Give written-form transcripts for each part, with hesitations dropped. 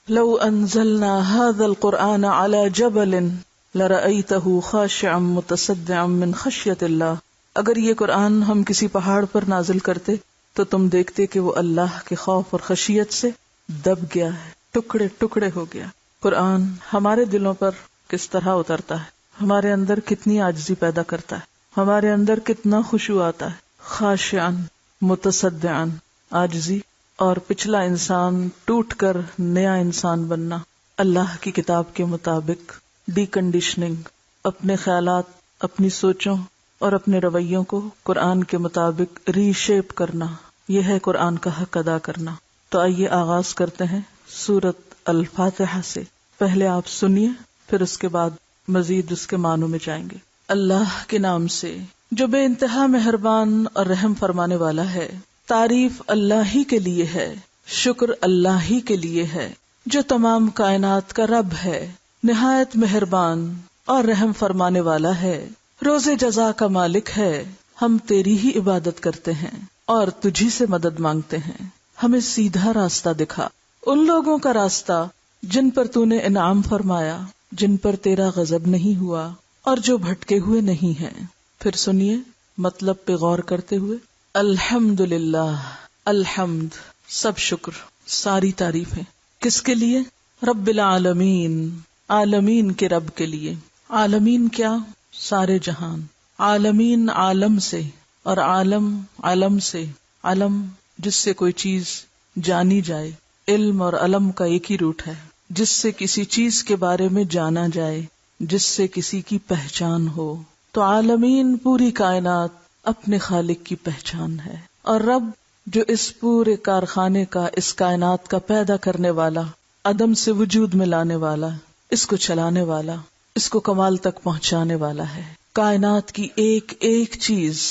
لو انزلنا هذا القرآن على جبل لرأيته خاشعا متصدعا من خشیۃ اللہ. اگر یہ قرآن ہم کسی پہاڑ پر نازل کرتے تو تم دیکھتے کہ وہ اللہ کے خوف اور خشیت سے دب گیا ہے، ٹکڑے ٹکڑے ہو گیا. قرآن ہمارے دلوں پر کس طرح اترتا ہے، ہمارے اندر کتنی عاجزی پیدا کرتا ہے، ہمارے اندر کتنا خشوع آتا ہے. خاشعاً متصدعاً، عاجزی اور پچھلا انسان ٹوٹ کر نیا انسان بننا، اللہ کی کتاب کے مطابق ڈی کنڈیشننگ، اپنے خیالات، اپنی سوچوں اور اپنے رویوں کو قرآن کے مطابق ری شیپ کرنا، یہ ہے قرآن کا حق ادا کرنا. تو آئیے آغاز کرتے ہیں سورۃ الفاتحہ سے. پہلے آپ سنیے، پھر اس کے بعد مزید اس کے معنوں میں جائیں گے. اللہ کے نام سے جو بے انتہا مہربان اور رحم فرمانے والا ہے. تعریف اللہ ہی کے لیے ہے، شکر اللہ ہی کے لیے ہے جو تمام کائنات کا رب ہے، نہایت مہربان اور رحم فرمانے والا ہے، روز جزا کا مالک ہے. ہم تیری ہی عبادت کرتے ہیں اور تجھی سے مدد مانگتے ہیں. ہمیں سیدھا راستہ دکھا، ان لوگوں کا راستہ جن پر تو نے انعام فرمایا، جن پر تیرا غضب نہیں ہوا اور جو بھٹکے ہوئے نہیں ہیں. پھر سنیے مطلب پہ غور کرتے ہوئے. الحمدللہ، الحمد سب شکر، ساری تعریفیں کس کے لیے؟ رب العالمین، عالمین کے رب کے لیے. عالمین کیا؟ سارے جہان. عالمین عالم سے، اور عالم علم سے. علم جس سے کوئی چیز جانی جائے، علم اور علم کا ایک ہی روٹ ہے، جس سے کسی چیز کے بارے میں جانا جائے، جس سے کسی کی پہچان ہو. تو عالمین پوری کائنات اپنے خالق کی پہچان ہے. اور رب جو اس پورے کارخانے کا، اس کائنات کا پیدا کرنے والا، عدم سے وجود میں لانے والا، اس کو چلانے والا، اس کو کمال تک پہنچانے والا ہے. کائنات کی ایک ایک چیز،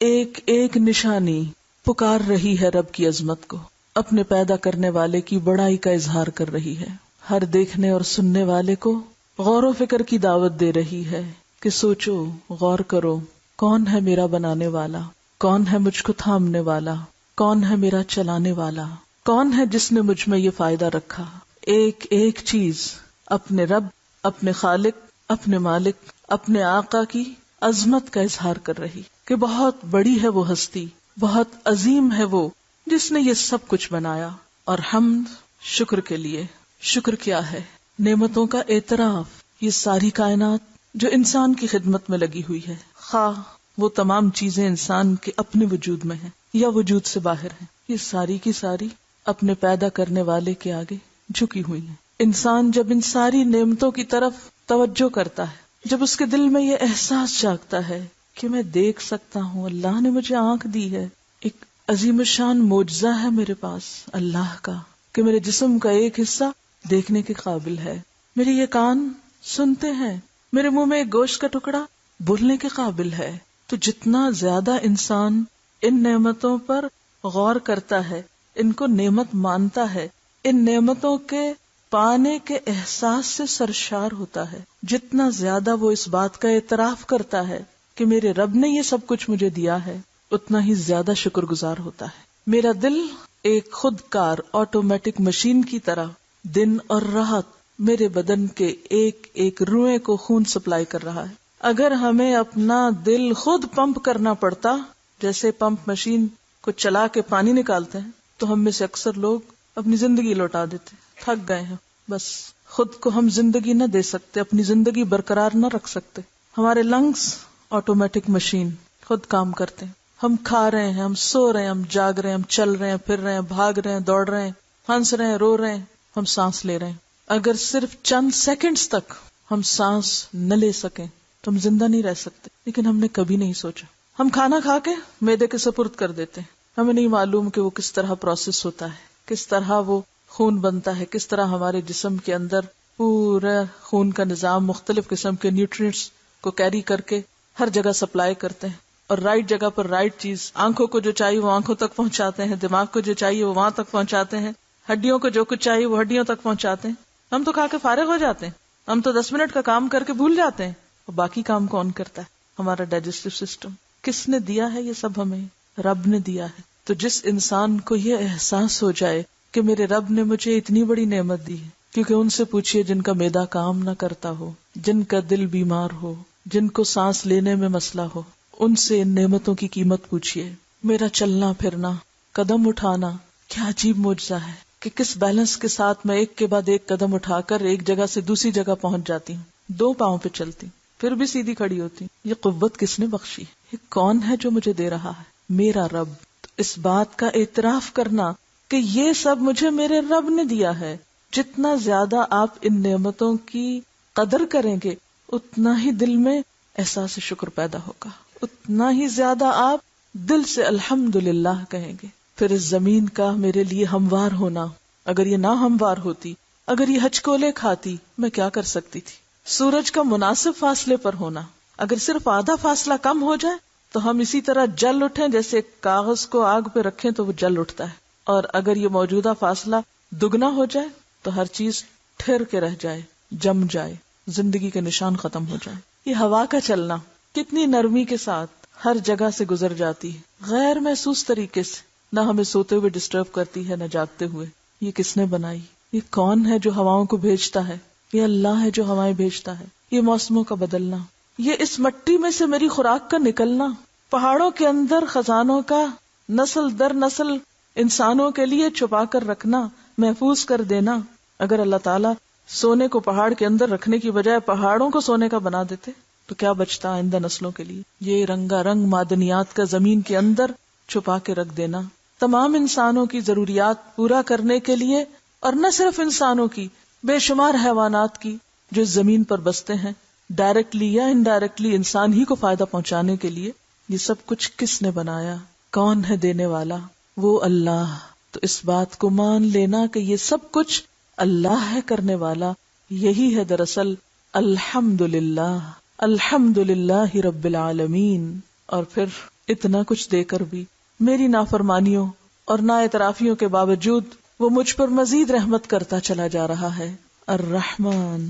ایک ایک نشانی پکار رہی ہے رب کی عظمت کو، اپنے پیدا کرنے والے کی بڑائی کا اظہار کر رہی ہے. ہر دیکھنے اور سننے والے کو غور و فکر کی دعوت دے رہی ہے کہ سوچو، غور کرو، کون ہے میرا بنانے والا، کون ہے مجھ کو تھامنے والا، کون ہے میرا چلانے والا، کون ہے جس نے مجھ میں یہ فائدہ رکھا. ایک ایک چیز اپنے رب، اپنے خالق، اپنے مالک، اپنے آقا کی عظمت کا اظہار کر رہی کہ بہت بڑی ہے وہ ہستی، بہت عظیم ہے وہ جس نے یہ سب کچھ بنایا. اور حمد شکر کے لیے. شکر کیا ہے؟ نعمتوں کا اعتراف. یہ ساری کائنات جو انسان کی خدمت میں لگی ہوئی ہے، خواہ وہ تمام چیزیں انسان کے اپنے وجود میں ہیں یا وجود سے باہر ہیں، یہ ساری کی ساری اپنے پیدا کرنے والے کے آگے جھکی ہوئی ہیں. انسان جب ان ساری نعمتوں کی طرف توجہ کرتا ہے، جب اس کے دل میں یہ احساس جاگتا ہے کہ میں دیکھ سکتا ہوں، اللہ نے مجھے آنکھ دی ہے، ایک عظیم الشان معجزہ ہے میرے پاس اللہ کا کہ میرے جسم کا ایک حصہ دیکھنے کے قابل ہے، میرے یہ کان سنتے ہیں، میرے منہ میں ایک گوشت کا ٹکڑا بولنے کے قابل ہے. تو جتنا زیادہ انسان ان نعمتوں پر غور کرتا ہے، ان کو نعمت مانتا ہے، ان نعمتوں کے پانے کے احساس سے سرشار ہوتا ہے، جتنا زیادہ وہ اس بات کا اعتراف کرتا ہے کہ میرے رب نے یہ سب کچھ مجھے دیا ہے، اتنا ہی زیادہ شکر گزار ہوتا ہے. میرا دل ایک خود کار آٹومیٹک مشین کی طرح دن اور رات میرے بدن کے ایک ایک روئے کو خون سپلائی کر رہا ہے. اگر ہمیں اپنا دل خود پمپ کرنا پڑتا، جیسے پمپ مشین کو چلا کے پانی نکالتے ہیں، تو ہم میں سے اکثر لوگ اپنی زندگی لوٹا دیتے. تھک گئے ہیں، بس خود کو ہم زندگی نہ دے سکتے، اپنی زندگی برقرار نہ رکھ سکتے. ہمارے لنگس آٹومیٹک مشین خود کام کرتے ہیں. ہم کھا رہے ہیں، ہم سو رہے ہیں، ہم جاگ رہے ہیں، ہم چل رہے ہیں، پھر رہے ہیں، بھاگ رہے ہیں، دوڑ رہے ہیں، ہنس رہے ہیں، رو رہے ہیں، ہم سانس لے رہے ہیں. اگر صرف چند سیکنڈز تک ہم سانس نہ لے سکیں تو ہم زندہ نہیں رہ سکتے. لیکن ہم نے کبھی نہیں سوچا. ہم کھانا کھا کے معدے کے سپرد کر دیتے ہیں، ہمیں نہیں معلوم کہ وہ کس طرح پروسیس ہوتا ہے، کس طرح وہ خون بنتا ہے، کس طرح ہمارے جسم کے اندر پورا خون کا نظام مختلف قسم کے نیوٹرینٹس کو کیری کر کے ہر جگہ سپلائی کرتے ہیں، اور رائٹ جگہ پر رائٹ چیز. آنکھوں کو جو چاہیے وہ آنکھوں تک پہنچاتے ہیں، دماغ کو جو چاہیے وہ وہاں تک پہنچاتے ہیں، ہڈیوں کو جو کچھ چاہیے وہ ہڈیوں تک پہنچاتے ہیں. ہم تو کھا کے فارغ ہو جاتے ہیں، ہم تو 10 منٹ کا کام کر کے بھول جاتے ہیں، اور باقی کام کون کرتا ہے؟ ہمارا ڈائجسٹو سسٹم. کس نے دیا ہے یہ سب؟ ہمیں رب نے دیا ہے. تو جس انسان کو یہ احساس ہو جائے کہ میرے رب نے مجھے اتنی بڑی نعمت دی ہے، کیونکہ ان سے پوچھیے جن کا معدہ کام نہ کرتا ہو، جن کا دل بیمار ہو، جن کو سانس لینے میں مسئلہ ہو، ان سے ان نعمتوں کی قیمت پوچھیے۔ میرا چلنا پھرنا، قدم اٹھانا، کیا عجیب معجزہ ہے کہ کس بیلنس کے ساتھ میں ایک کے بعد ایک قدم اٹھا کر ایک جگہ سے دوسری جگہ پہنچ جاتی ہوں، 2 پاؤں پہ چلتی ہوں، پھر بھی سیدھی کھڑی ہوتی ہوں۔ یہ قوت کس نے بخشی؟ یہ کون ہے جو مجھے دے رہا ہے؟ میرا رب۔ اس بات کا اعتراف کرنا کہ یہ سب مجھے میرے رب نے دیا ہے۔ جتنا زیادہ آپ ان نعمتوں کی قدر کریں گے اتنا ہی دل میں احساس شکر پیدا ہوگا، اتنا ہی زیادہ آپ دل سے الحمدللہ کہیں گے۔ پھر اس زمین کا میرے لیے ہموار ہونا، اگر یہ نہ ہموار ہوتی، اگر یہ ہچکولے کھاتی، میں کیا کر سکتی تھی؟ سورج کا مناسب فاصلے پر ہونا، اگر صرف آدھا فاصلہ کم ہو جائے تو ہم اسی طرح جل اٹھیں، جیسے ایک کاغذ کو آگ پہ رکھیں تو وہ جل اٹھتا ہے، اور اگر یہ موجودہ فاصلہ دگنا ہو جائے تو ہر چیز ٹھہر کے رہ جائے، جم جائے، زندگی کے نشان ختم ہو جائے۔ یہ ہوا کا چلنا کتنی نرمی کے ساتھ ہر جگہ سے گزر جاتی ہے، غیر محسوس طریقے سے، نہ ہمیں سوتے ہوئے ڈسٹرب کرتی ہے نہ جاگتے ہوئے۔ یہ کس نے بنائی؟ یہ کون ہے جو ہواؤں کو بھیجتا ہے؟ یہ اللہ ہے جو ہوائیں بھیجتا ہے۔ یہ موسموں کا بدلنا، یہ اس مٹی میں سے میری خوراک کا نکلنا، پہاڑوں کے اندر خزانوں کا نسل در نسل انسانوں کے لیے چھپا کر رکھنا، محفوظ کر دینا۔ اگر اللہ تعالیٰ سونے کو پہاڑ کے اندر رکھنے کی بجائے پہاڑوں کو سونے کا بنا دیتے تو کیا بچتا آئندہ نسلوں کے لیے؟ یہ رنگا رنگ معدنیات کا زمین کے اندر چھپا کے رکھ دینا، تمام انسانوں کی ضروریات پورا کرنے کے لیے، اور نہ صرف انسانوں کی، بے شمار حیوانات کی جو اس زمین پر بستے ہیں، ڈائریکٹلی یا انڈائریکٹلی انسان ہی کو فائدہ پہنچانے کے لیے۔ یہ سب کچھ کس نے بنایا؟ کون ہے دینے والا؟ وہ اللہ۔ تو اس بات کو مان لینا کہ یہ سب کچھ اللہ ہے کرنے والا، یہی ہے دراصل الحمدللہ، الحمدللہ رب العالمین۔ اور پھر اتنا کچھ دے کر بھی میری نافرمانیوں اور نااعترافیوں کے باوجود وہ مجھ پر مزید رحمت کرتا چلا جا رہا ہے۔ الرحمن،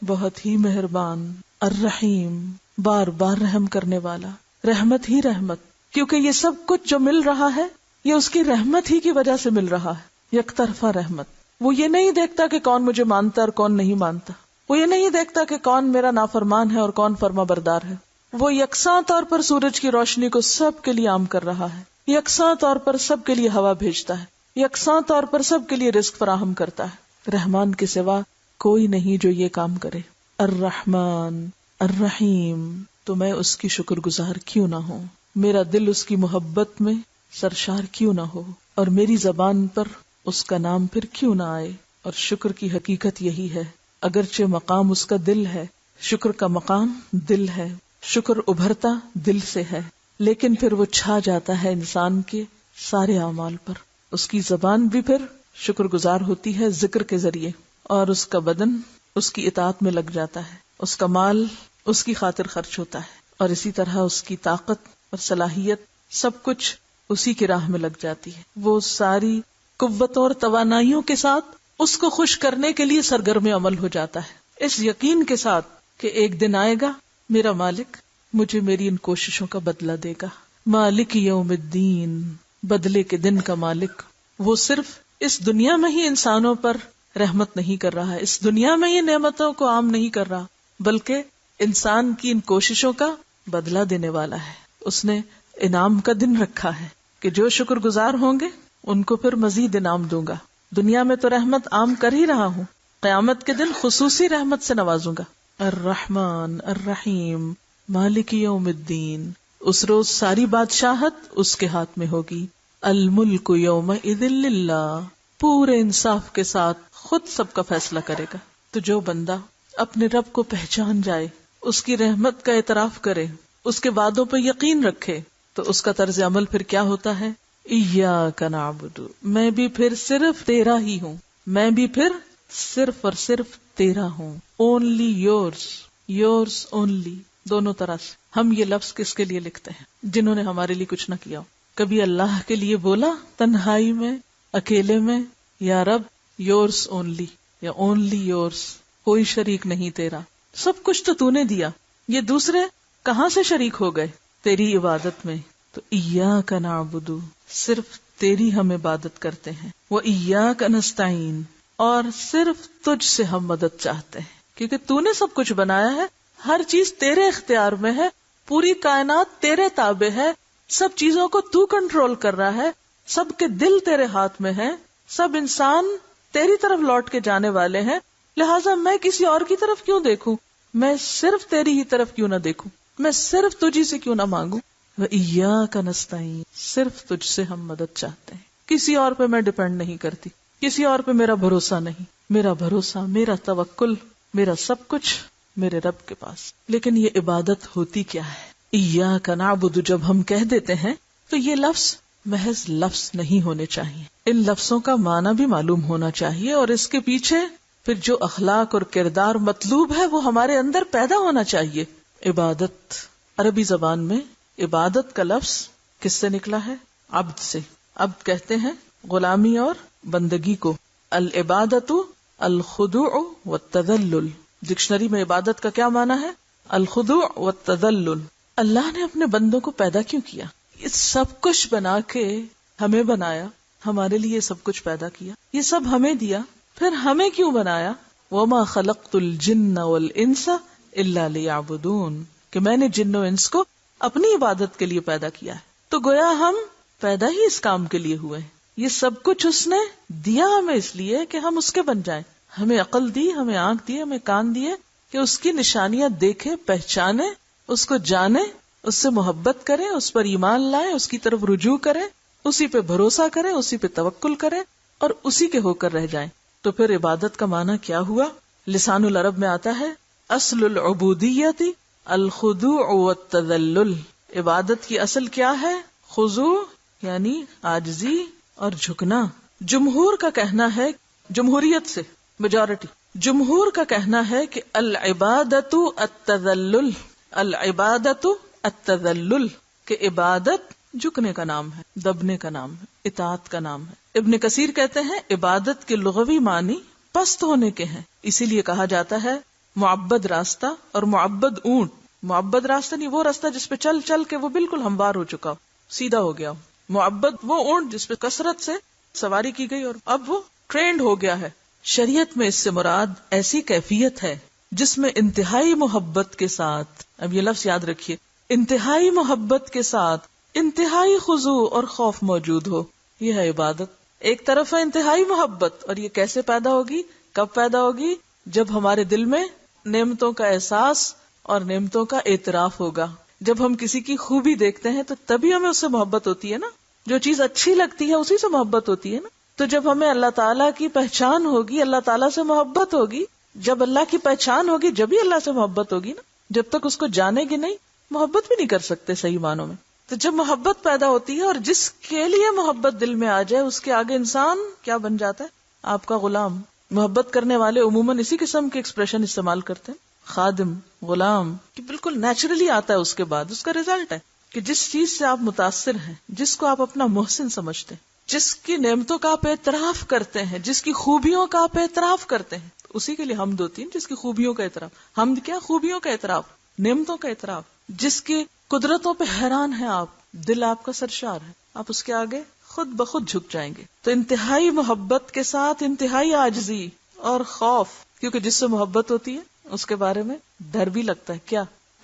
بہت ہی مہربان، الرحیم، بار بار رحم کرنے والا، رحمت ہی رحمت، کیونکہ یہ سب کچھ جو مل رہا ہے یہ اس کی رحمت ہی کی وجہ سے مل رہا ہے، یک طرفہ رحمت۔ وہ یہ نہیں دیکھتا کہ کون مجھے مانتا اور کون نہیں مانتا، وہ یہ نہیں دیکھتا کہ کون میرا نافرمان ہے اور کون فرما بردار ہے۔ وہ یکساں طور پر سورج کی روشنی کو سب کے لیے عام کر رہا ہے، یکساں طور پر سب کے لیے ہوا بھیجتا ہے، یکساں طور پر سب کے لیے رزق فراہم کرتا ہے۔ رحمان کے سوا کوئی نہیں جو یہ کام کرے۔ الرحمن الرحیم، تو میں اس کی شکر گزار کیوں نہ ہوں، میرا دل اس کی محبت میں سرشار کیوں نہ ہو، اور میری زبان پر اس کا نام پھر کیوں نہ آئے۔ اور شکر کی حقیقت یہی ہے، اگرچہ مقام اس کا دل ہے، شکر کا مقام دل ہے، شکر ابھرتا دل سے ہے، لیکن پھر وہ چھا جاتا ہے انسان کے سارے اعمال پر۔ اس کی زبان بھی پھر شکر گزار ہوتی ہے ذکر کے ذریعے، اور اس کا بدن اس کی اطاعت میں لگ جاتا ہے، اس کا مال اس کی خاطر خرچ ہوتا ہے، اور اسی طرح اس کی طاقت اور صلاحیت سب کچھ اسی کی راہ میں لگ جاتی ہے۔ وہ ساری قوتوں اور توانائیوں کے ساتھ اس کو خوش کرنے کے لیے سرگرم عمل ہو جاتا ہے، اس یقین کے ساتھ کہ ایک دن آئے گا میرا مالک مجھے میری ان کوششوں کا بدلہ دے گا۔ مالک یوم الدین، بدلے کے دن کا مالک۔ وہ صرف اس دنیا میں ہی انسانوں پر رحمت نہیں کر رہا ہے، اس دنیا میں ہی نعمتوں کو عام نہیں کر رہا، بلکہ انسان کی ان کوششوں کا بدلہ دینے والا ہے۔ اس نے انعام کا دن رکھا ہے کہ جو شکر گزار ہوں گے ان کو پھر مزید انعام دوں گا۔ دنیا میں تو رحمت عام کر ہی رہا ہوں، قیامت کے دن خصوصی رحمت سے نوازوں گا۔ الرحمن الرحیم مالک یوم الدین، اس روز ساری بادشاہت اس کے ہاتھ میں ہوگی۔ الملک یومئذ للہ، پورے انصاف کے ساتھ خود سب کا فیصلہ کرے گا۔ تو جو بندہ اپنے رب کو پہچان جائے، اس کی رحمت کا اعتراف کرے، اس کے وعدوں پر یقین رکھے، تو اس کا طرز عمل پھر کیا ہوتا ہے؟ ایاک نعبد، میں بھی پھر صرف تیرا ہی ہوں، میں بھی پھر صرف اور صرف تیرا ہوں۔ اونلی یورس، یورس اونلی، دونوں طرح سے۔ ہم یہ لفظ کس کے لیے لکھتے ہیں؟ جنہوں نے ہمارے لیے کچھ نہ کیا ہو۔ کبھی اللہ کے لیے بولا تنہائی میں، اکیلے میں، یا رب یورس اونلی، یا اونلی یورس، کوئی شریک نہیں تیرا، سب کچھ تو نے دیا، یہ دوسرے کہاں سے شریک ہو گئے تیری عبادت میں؟ تو ایاک نعبد، صرف تیری ہم عبادت کرتے ہیں، وَإِيَّاكَ نَسْتَعِينُ، اور صرف تجھ سے ہم مدد چاہتے ہیں، کیونکہ تو نے سب کچھ بنایا ہے، ہر چیز تیرے اختیار میں ہے، پوری کائنات تیرے تابع ہے، سب چیزوں کو تو کنٹرول کر رہا ہے، سب کے دل تیرے ہاتھ میں ہیں، سب انسان تیری طرف لوٹ کے جانے والے ہیں، لہٰذا میں کسی اور کی طرف کیوں دیکھوں، میں صرف تیری ہی طرف کیوں نہ دیکھوں، میں صرف تجھی سے کیوں نہ مانگوں۔ وَإِيَّاكَ نَسْتَعِينُ، صرف تجھ سے ہم مدد چاہتے ہیں، کسی اور پہ میں ڈیپینڈ نہیں کرتی، کسی اور پہ میرا بھروسہ نہیں، میرا بھروسہ، میرا توکل، میرا سب کچھ میرے رب کے پاس۔ لیکن یہ عبادت ہوتی کیا ہے؟ ایاک نعبد جب ہم کہہ دیتے ہیں تو یہ لفظ محض لفظ نہیں ہونے چاہیے، ان لفظوں کا معنی بھی معلوم ہونا چاہیے، اور اس کے پیچھے پھر جو اخلاق اور کردار مطلوب ہے وہ ہمارے اندر پیدا ہونا چاہیے۔ عبادت، عربی زبان میں عبادت کا لفظ کس سے نکلا ہے؟ عبد سے۔ عبد کہتے ہیں غلامی اور بندگی کو۔ العبادت الخضوع والتذلل، ڈکشنری میں عبادت کا کیا معنی ہے؟ الخضوع والتذلل۔ اللہ نے اپنے بندوں کو پیدا کیوں کیا؟ یہ سب کچھ بنا کے ہمیں بنایا، ہمارے لیے سب کچھ پیدا کیا، یہ سب ہمیں دیا، پھر ہمیں کیوں بنایا؟ وَمَا خَلَقْتُ الْجِنَّ وَالْإِنسَ إِلَّا لِيَعْبُدُونَ، کہ میں نے جن و انس کو اپنی عبادت کے لیے پیدا کیا ہے۔ تو گویا ہم پیدا ہی اس کام کے لیے ہوئے ہیں، یہ سب کچھ اس نے دیا ہمیں اس لیے کہ ہم اس کے بن جائیں، ہمیں عقل دی، ہمیں آنکھ دی، ہمیں کان دیے کہ اس کی نشانیاں دیکھیں، پہچانے، اس کو جانے، اس سے محبت کریں، اس پر ایمان لائیں، اس کی طرف رجوع کریں، اسی پہ بھروسہ کریں، اسی پہ توکل کریں اور اسی کے ہو کر رہ جائیں۔ تو پھر عبادت کا معنی کیا ہوا؟ لسان العرب میں آتا ہے اصل العبودیت الخضوع والتذلل، عبادت کی اصل کیا ہے؟ خضوع یعنی عاجزی اور جھکنا۔ جمہور کا کہنا ہے، جمہوریت سے میجورٹی، جمہور کا کہنا ہے کہ العبادت التذلل، العبادت التذلل، کہ عبادت جھکنے کا نام ہے، دبنے کا نام ہے، اطاعت کا نام ہے۔ ابن کثیر کہتے ہیں عبادت کے لغوی معنی پست ہونے کے ہیں، اسی لیے کہا جاتا ہے معبد راستہ اور معبد اونٹ۔ معبد راستہ نہیں وہ راستہ جس پہ چل چل کے وہ بالکل ہموار ہو چکا ہو، سیدھا ہو گیا ہو۔ معبد وہ اونٹ جس پہ کثرت سے سواری کی گئی اور اب وہ ٹرینڈ ہو گیا ہے۔ شریعت میں اس سے مراد ایسی کیفیت ہے جس میں انتہائی محبت کے ساتھ، اب یہ لفظ یاد رکھیے، انتہائی محبت کے ساتھ انتہائی خضوع اور خوف موجود ہو، یہ ہے عبادت۔ ایک طرف ہے انتہائی محبت، اور یہ کیسے پیدا ہوگی، کب پیدا ہوگی؟ جب ہمارے دل میں نعمتوں کا احساس اور نعمتوں کا اعتراف ہوگا۔ جب ہم کسی کی خوبی دیکھتے ہیں تو تبھی ہمیں اس سے محبت ہوتی ہے نا، جو چیز اچھی لگتی ہے اسی سے محبت ہوتی ہے نا۔ تو جب ہمیں اللہ تعالیٰ کی پہچان ہوگی، اللہ تعالیٰ سے محبت ہوگی، جب اللہ کی پہچان ہوگی جب ہی اللہ سے محبت ہوگی نا۔ جب تک اس کو جانے گی نہیں، محبت بھی نہیں کر سکتے صحیح معنوں میں۔ تو جب محبت پیدا ہوتی ہے اور جس کے لیے محبت دل میں آ جائے، اس کے آگے انسان کیا بن جاتا ہے؟ آپ کا غلام۔ محبت کرنے والے عموماً اسی قسم کے ایکسپریشن استعمال کرتے ہیں، خادم، غلام، کہ بالکل نیچرلی آتا ہے، اس کے بعد اس کا ریزلٹ ہے کہ جس چیز سے آپ متاثر ہیں، جس کو آپ اپنا محسن سمجھتے ہیں، جس کی نعمتوں کا آپ اعتراف کرتے ہیں، جس کی خوبیوں کا آپ اعتراف کرتے ہیں، اسی کے لیے حمد ہوتی ہے، جس کی خوبیوں کا اعتراف۔ حمد کیا؟ خوبیوں کا اعتراف، نعمتوں کا اعتراف۔ جس کی قدرتوں پہ حیران ہے آپ، دل آپ کا سرشار ہے، آپ اس کے آگے خود بخود جھک جائیں گے۔ تو انتہائی محبت کے ساتھ انتہائی عاجزی اور خوف، کیونکہ جس سے محبت ہوتی ہے اس کے بارے میں ڈر بھی لگتا ہے، کیا؟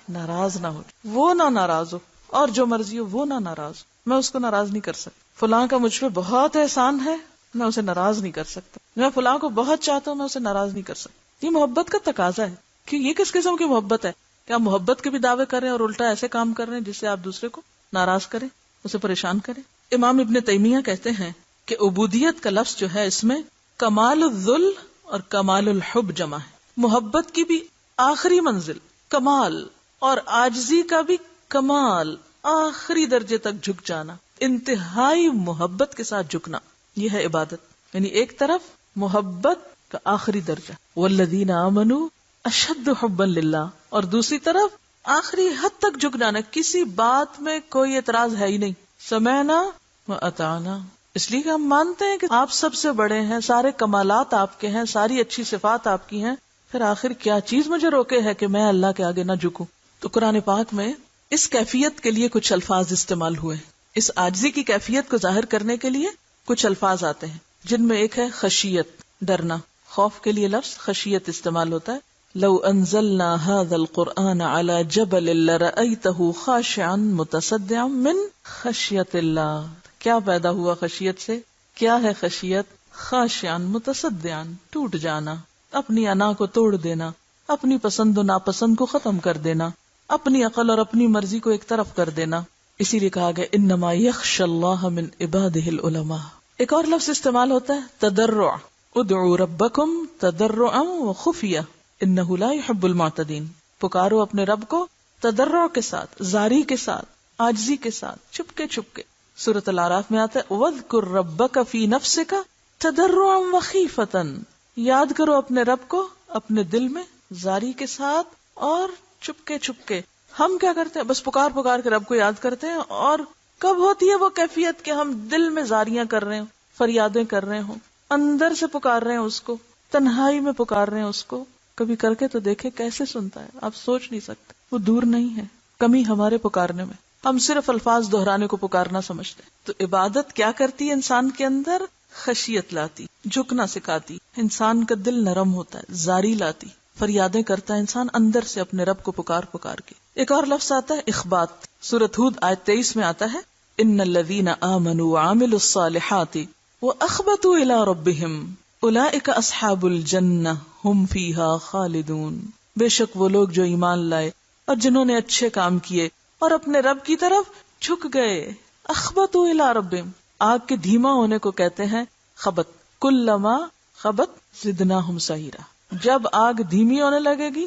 ناراض نہ ہو، وہ نہ ناراض ہو، اور جو مرضی ہو وہ نہ ناراض ہو، میں اس کو ناراض نہیں کر سکتا۔ فلاں کا مجھ پہ بہت احسان ہے، میں اسے ناراض نہیں کر سکتا۔ میں فلاں کو بہت چاہتا ہوں، میں اسے ناراض نہیں کر سکتا۔ یہ محبت کا تقاضا ہے کہ یہ کس قسم کی محبت ہے کہ آپ محبت کے بھی دعوے کریں اور الٹا ایسے کام کر رہے ہیں جس سے آپ دوسرے کو ناراض کریں، اسے پریشان کریں۔ امام ابن تیمیہ کہتے ہیں کہ عبودیت کا لفظ جو ہے اس میں کمال الذل اور کمال الحب جمع ہے۔ محبت کی بھی آخری منزل کمال، اور عاجزی کا بھی کمال، آخری درجے تک جھک جانا، انتہائی محبت کے ساتھ جھکنا، یہ ہے عبادت۔ یعنی ایک طرف محبت کا آخری درجہ، والذین آمنوا اشد حبا للہ، اور دوسری طرف آخری حد تک جھک جانا، کسی بات میں کوئی اعتراض ہے ہی نہیں، سمعنا واطعنا، اس لیے کہ ہم مانتے ہیں کہ آپ سب سے بڑے ہیں، سارے کمالات آپ کے ہیں، ساری اچھی صفات آپ کی ہیں، پھر آخر کیا چیز مجھے روکے ہے کہ میں اللہ کے آگے نہ جھکوں۔ تو قرآن پاک میں اس کیفیت کے لیے کچھ الفاظ استعمال ہوئے، اس عاجزی کی کیفیت کو ظاہر کرنے کے لیے کچھ الفاظ آتے ہیں، جن میں ایک ہے خشیت۔ ڈرنا. خوف کے لیے لفظ خشیت استعمال ہوتا ہے. لو انزلنا هذا القرآن على جبل لرأيته خاشعا متصدعا من خشیت اللہ. کیا پیدا ہوا خشیت سے؟ کیا ہے خشیت؟ خاشعا متصدعا، ٹوٹ جانا، اپنی انا کو توڑ دینا، اپنی پسند و ناپسند کو ختم کر دینا، اپنی عقل اور اپنی مرضی کو ایک طرف کر دینا. اسی لیے کہا گیا انما یخشى اللہ من عباده العلماء. ایک اور لفظ استعمال ہوتا ہے تضرع. ادعوا ربکم تضرعا وخفیہ انہ لا يحب المعتدین. پکارو اپنے رب کو تضرع کے ساتھ، زاری کے ساتھ، عاجزی کے ساتھ، چھپکے چھپکے. سورۃ الاعراف میں آتا ہے وَاذْكُرْ رَبَّكَ فِي نَفْسِكَ تَضَرُّعًا وَخِيفَةً. یاد کرو اپنے رب کو اپنے دل میں زاری کے ساتھ اور چھپکے چھپکے. ہم کیا کرتے ہیں؟ بس پکار پکار کے رب کو یاد کرتے ہیں. اور کب ہوتی ہے وہ کیفیت کہ ہم دل میں زاریاں کر رہے ہوں، فریادیں کر رہے ہوں، اندر سے پکار رہے ہیں اس کو، تنہائی میں پکار رہے ہیں اس کو. کبھی کر کے تو دیکھے کیسے سنتا ہے. آپ سوچ نہیں سکتے. وہ دور نہیں ہے، کمی ہمارے پکارنے میں. ہم صرف الفاظ دہرانے کو پکارنا سمجھتے ہیں. تو عبادت کیا کرتی ہے؟ انسان کے اندر خشیت لاتی، جھکنا سکھاتی، انسان کا دل نرم ہوتا ہے، زاری لاتی، فریادیں کرتا ہے انسان اندر سے اپنے رب کو پکار پکار کے. ایک اور لفظ آتا ہے اخبات. سورۃ ہود آیت 23 میں آتا ہے ان الذین آمنوا وعملوا الصالحات واخبتوا الی ربہم اولئک اصحاب الجنہ ہم فیہا خالدون. بے شک وہ لوگ جو ایمان لائے اور جنہوں نے اچھے کام کیے اور اپنے رب کی طرف جھک گئے. اخبتوا الی ربہم، آگ کے دھیما ہونے کو کہتے ہیں خبت. کلما خبت زدناہم سعیرا. جب آگ دھیمی ہونے لگے گی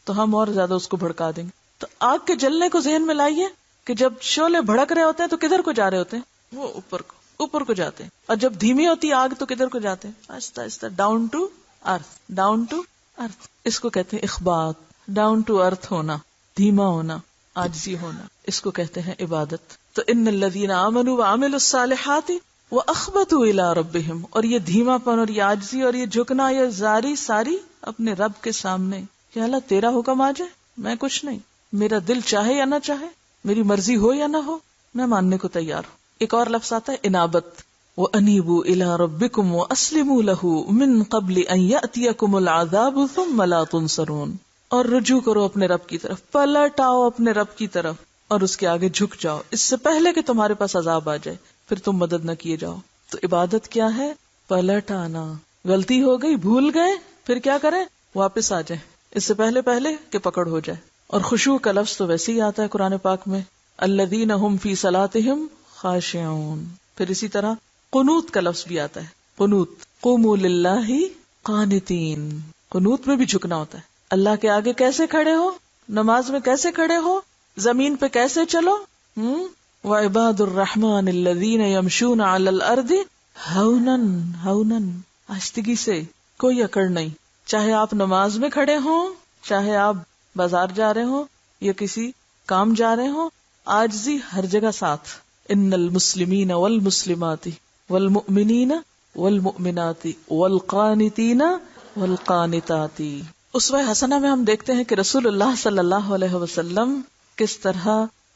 تو ہم اور زیادہ اس کو بھڑکا دیں گے. تو آگ کے جلنے کو ذہن میں لائیے کہ جب شعلے بھڑک رہے ہوتے ہیں تو کدھر کو جا رہے ہوتے ہیں؟ وہ اوپر کو جاتے ہیں. اور جب دھیمی ہوتی آگ تو کدھر کو جاتے ہیں؟ آہستہ آہستہ down to earth. Down to earth اس کو کہتے ہیں اخبات. ڈاؤن ٹو ارتھ ہونا، دھیما ہونا، عاجزی ہونا، اس کو کہتے ہیں عبادت. تو ان الذین آمنوا وعملوا الصالحات واخبتوا الی ربہم. اور یہ دھیما پن اور یہ عاجزی اور یہ جھکنا، یہ زاری ساری اپنے رب کے سامنے کہ اللہ تیرا حکم آ جائے، میں کچھ نہیں، میرا دل چاہے یا نہ چاہے، میری مرضی ہو یا نہ ہو، میں ماننے کو تیار ہوں. ایک اور لفظ آتا ہے انابت. وَأَنِيبُوا إِلَىٰ رَبِّكُمْ وَأَسْلِمُوا لَهُ مِن قَبْلِ أَن يَأْتِيَكُمُ الْعَذَابُ ثُمَّ لَا تُنصَرُونَ. اور رجوع کرو اپنے رب کی طرف، پلٹ آؤ اپنے رب کی طرف اور اس کے آگے جھک جاؤ اس سے پہلے کہ تمہارے پاس عذاب آ جائے، پھر تم مدد نہ کیے جاؤ. تو عبادت کیا ہے؟ پلٹ آنا. غلطی ہو گئی، بھول گئے، پھر کیا کریں؟ واپس آ جائیں اس سے پہلے کہ پکڑ ہو جائے. اور خشوع کا لفظ تو ویسے ہی آتا ہے قرآن پاک میں الذین هم فی صلاتہم خاشعون. پھر اسی طرح قنوت کا لفظ بھی آتا ہے. قنوت قوموا للہ قانتین. قنوت میں بھی جھکنا ہوتا ہے. اللہ کے آگے کیسے کھڑے ہو؟ نماز میں کیسے کھڑے ہو؟ زمین پہ کیسے چلو؟ وعباد الرحمن الذین یمشون علی الارض ہونا. آہستگی سے، کوئی اکڑ نہیں. چاہے آپ نماز میں کھڑے ہوں، چاہے آپ بازار جا رہے ہوں یا کسی کام جا رہے ہوں، عاجزی ہر جگہ ساتھ. ان المسلمین والمسلمات والمؤمنین والمؤمنات والقانتین والقانتات. اسوہ حسنہ میں ہم دیکھتے ہیں کہ رسول اللہ صلی اللہ علیہ وسلم کس طرح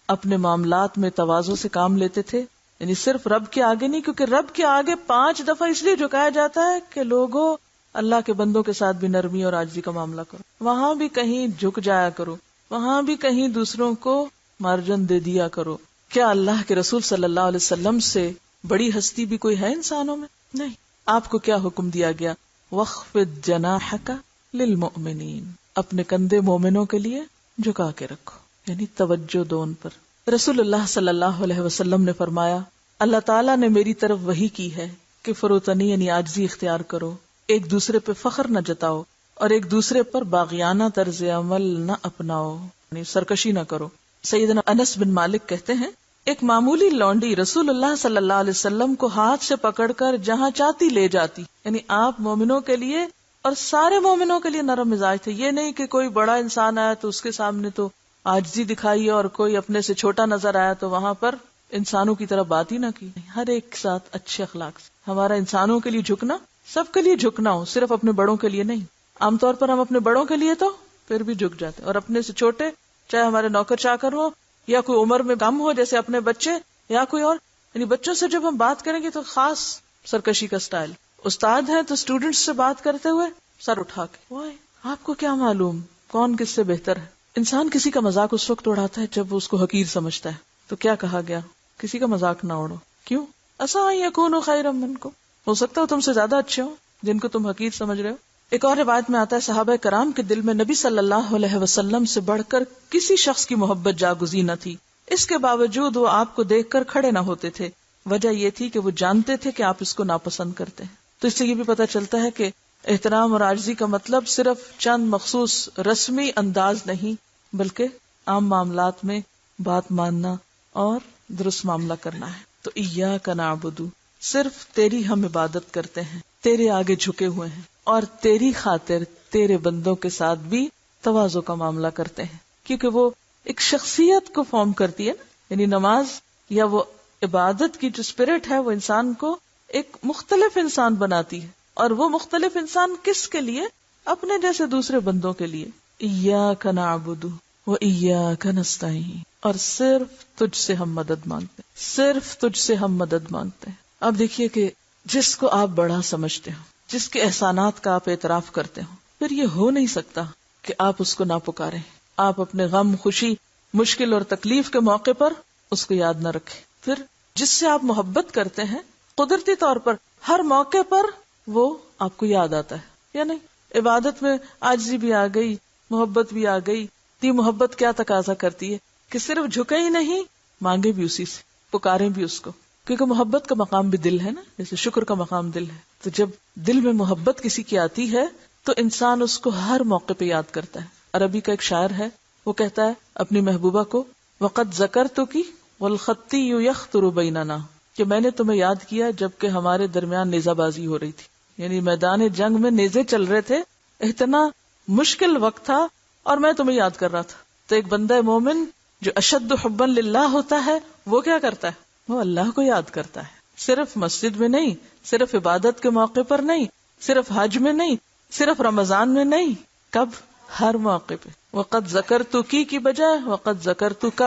اپنے معاملات میں تواضع سے کام لیتے تھے. یعنی صرف رب کے آگے نہیں، کیونکہ رب کے آگے 5 دفعہ اس لیے جھکایا جاتا ہے کہ لوگوں اللہ کے بندوں کے ساتھ بھی نرمی اور عاجزی کا معاملہ کرو. وہاں بھی کہیں جھک جایا کرو، وہاں بھی کہیں دوسروں کو مارجن دے دیا کرو. کیا اللہ کے رسول صلی اللہ علیہ وسلم سے بڑی ہستی بھی کوئی ہے انسانوں میں؟ نہیں. آپ کو کیا حکم دیا گیا؟ وَخْفِضْ جَنَاحَكَ لِلْمُؤْمِنِينَ. اپنے کندھے مومنوں کے لیے جھکا کے رکھو، یعنی توجہ دو ان پر. رسول اللہ صلی اللہ علیہ وسلم نے فرمایا اللہ تعالیٰ نے میری طرف وحی کی ہے کہ فروتنی یعنی عاجزی اختیار کرو، ایک دوسرے پہ فخر نہ جتاؤ اور ایک دوسرے پر باغیانہ طرز عمل نہ اپناؤ، یعنی سرکشی نہ کرو. سیدنا انس بن مالک کہتے ہیں ایک معمولی لونڈی رسول اللہ صلی اللہ علیہ وسلم کو ہاتھ سے پکڑ کر جہاں چاہتی لے جاتی. یعنی آپ مومنوں کے لیے اور سارے مومنوں کے لیے نرم مزاج تھے. یہ نہیں کہ کوئی بڑا انسان آیا تو اس کے سامنے تو عاجزی دکھائی اور کوئی اپنے سے چھوٹا نظر آیا تو وہاں پر انسانوں کی طرح بات ہی نہ کی. ہر ایک ساتھ اچھے اخلاق سے. ہمارا انسانوں کے لیے جھکنا، سب کے لیے جھکنا ہو، صرف اپنے بڑوں کے لیے نہیں. عام طور پر ہم اپنے بڑوں کے لیے تو پھر بھی جھک جاتے اور اپنے سے چھوٹے، چاہے ہمارے نوکر چاکر ہو یا کوئی عمر میں کم ہو جیسے اپنے بچے یا کوئی اور، یعنی بچوں سے جب ہم بات کریں گے تو خاص سرکشی کا سٹائل، استاد ہیں تو اسٹوڈنٹس سے بات کرتے ہوئے سر اٹھا کے وائے آپ کو کیا معلوم کون کس سے بہتر ہے. انسان کسی کا مذاق اس وقت اڑاتا ہے جب وہ اس کو حقیر سمجھتا ہے. تو کیا کہا گیا؟ کسی کا مذاق نہ اڑو. کیوں؟ عسیٰ یکونوا خیرا منکم، ہو سکتا ہے تم سے زیادہ اچھے ہو جن کو تم حقیر سمجھ رہے ہو. ایک اور روایت میں آتا ہے صحابہ کرام کے دل میں نبی صلی اللہ علیہ وسلم سے بڑھ کر کسی شخص کی محبت جاگزی نہ تھی. اس کے باوجود وہ آپ کو دیکھ کر کھڑے نہ ہوتے تھے. وجہ یہ تھی کہ وہ جانتے تھے کہ آپ اس کو ناپسند کرتے ہیں. تو اس سے یہ بھی پتہ چلتا ہے کہ احترام اور عاجزی کا مطلب صرف چند مخصوص رسمی انداز نہیں بلکہ عام معاملات میں بات ماننا اور درست معاملہ کرنا ہے. تو ایاک نعبد، صرف تیری ہم عبادت کرتے ہیں، تیرے آگے جھکے ہوئے ہیں اور تیری خاطر تیرے بندوں کے ساتھ بھی تواضع کا معاملہ کرتے ہیں. کیونکہ وہ ایک شخصیت کو فارم کرتی ہے نا، یعنی نماز یا وہ عبادت کی جو اسپرٹ ہے وہ انسان کو ایک مختلف انسان بناتی ہے. اور وہ مختلف انسان کس کے لیے؟ اپنے جیسے دوسرے بندوں کے لیے. ایاک نعبد و ایاک نستعین، اور صرف تجھ سے ہم مدد مانگتے ہیں، صرف تجھ سے ہم مدد مانگتے ہیں. اب دیکھیے کہ جس کو آپ بڑا سمجھتے ہو، جس کے احسانات کا آپ اعتراف کرتے ہو، پھر یہ ہو نہیں سکتا کہ آپ اس کو نہ پکاریں. آپ اپنے غم، خوشی، مشکل اور تکلیف کے موقع پر اس کو یاد نہ رکھیں. پھر جس سے آپ محبت کرتے ہیں قدرتی طور پر ہر موقع پر وہ آپ کو یاد آتا ہے یا نہیں. عبادت میں عاجزی بھی آ گئی، محبت بھی آ گئی. یہ محبت کیا تقاضا کرتی ہے کہ صرف جھکے ہی نہیں، مانگے بھی اسی سے، پکارے بھی اس کو. کیونکہ محبت کا مقام بھی دل ہے نا، جیسے شکر کا مقام دل ہے. تو جب دل میں محبت کسی کی آتی ہے تو انسان اس کو ہر موقع پہ یاد کرتا ہے. عربی کا ایک شاعر ہے، وہ کہتا ہے اپنی محبوبہ کو، وَقَدْ ذَكَرْتُكِ وَالْخَطِّيُّ يَخْطُرُ بَيْنَنَا، کہ میں نے تمہیں یاد کیا جبکہ ہمارے درمیان نیزہ بازی ہو رہی تھی. یعنی میدان جنگ میں نیزے چل رہے تھے، اتنا مشکل وقت تھا اور میں تمہیں یاد کر رہا تھا. تو ایک بندہ مومن جو اشد حبا للہ ہوتا ہے وہ کیا کرتا ہے؟ وہ اللہ کو یاد کرتا ہے. صرف مسجد میں نہیں، صرف عبادت کے موقع پر نہیں، صرف حج میں نہیں، صرف رمضان میں نہیں، کب؟ ہر موقع پہ. وقد ذکرتکی کی بجائے وقد ذکرتک،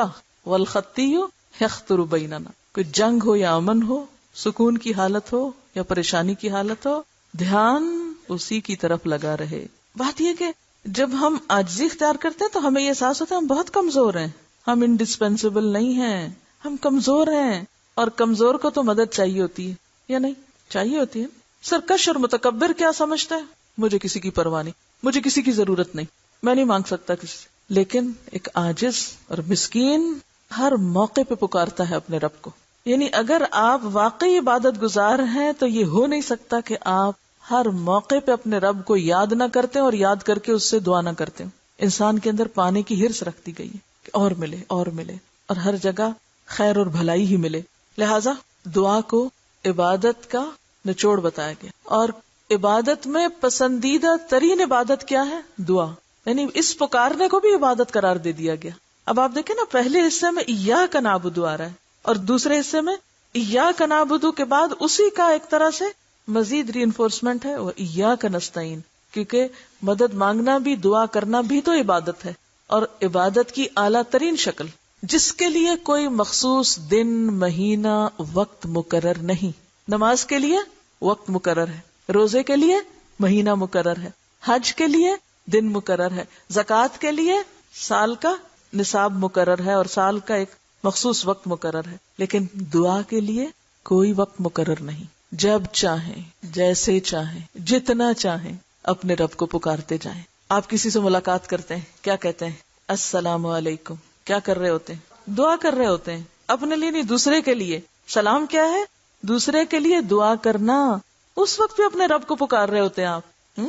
والخطی یخطر بیننا. کوئی جنگ ہو یا امن ہو، سکون کی حالت ہو یا پریشانی کی حالت ہو، دھیان اسی کی طرف لگا رہے. بات یہ کہ جب ہم عاجزی اختیار کرتے ہیں تو ہمیں یہ احساس ہوتا ہے ہم بہت کمزور ہیں، ہم انڈسپینسیبل نہیں ہیں، ہم کمزور ہیں. اور کمزور کو تو مدد چاہیے ہوتی ہے یا نہیں؟ چاہیے ہوتی ہے. سرکش اور متکبر کیا سمجھتا ہے؟ مجھے کسی کی پرواہ نہیں، مجھے کسی کی ضرورت نہیں، میں نہیں مانگ سکتا کسی سے. لیکن ایک عاجز اور مسکین ہر موقع پہ پکارتا ہے اپنے رب کو. یعنی اگر آپ واقعی عبادت گزار ہیں تو یہ ہو نہیں سکتا کہ آپ ہر موقع پہ اپنے رب کو یاد نہ کرتے اور یاد کر کے اس سے دعا نہ کرتے. انسان کے اندر پانے کی ہرس رکھ دی گئی ہے کہ اور ملے اور ملے، اور ہر جگہ خیر اور بھلائی ہی ملے. لہذا دعا کو عبادت کا نچوڑ بتایا گیا. اور عبادت میں پسندیدہ ترین عبادت کیا ہے؟ دعا. یعنی اس پکارنے کو بھی عبادت قرار دے دیا گیا. اب آپ دیکھیں نا، پہلے حصے میں ایاک نعبد آ رہا ہے اور دوسرے حصے میں ایاک نعبد کے بعد اسی کا ایک طرح سے مزید ری انفورسمنٹ ہے وہ ایاک نستعین. کیونکہ مدد مانگنا بھی، دعا کرنا بھی تو عبادت ہے، اور عبادت کی اعلیٰ ترین شکل جس کے لیے کوئی مخصوص دن، مہینہ، وقت مقرر نہیں. نماز کے لیے وقت مقرر ہے، روزے کے لیے مہینہ مقرر ہے، حج کے لیے دن مقرر ہے، زکوٰۃ کے لیے سال کا نصاب مقرر ہے اور سال کا ایک مخصوص وقت مقرر ہے. لیکن دعا کے لیے کوئی وقت مقرر نہیں. جب چاہیں، جیسے چاہیں، جتنا چاہیں اپنے رب کو پکارتے جائیں. آپ کسی سے ملاقات کرتے ہیں، کیا کہتے ہیں؟ السلام علیکم. کیا کر رہے ہوتے ہیں؟ دعا کر رہے ہوتے ہیں، اپنے لیے نہیں، دوسرے کے لیے. سلام کیا ہے؟ دوسرے کے لیے دعا کرنا. اس وقت بھی اپنے رب کو پکار رہے ہوتے ہیں آپ.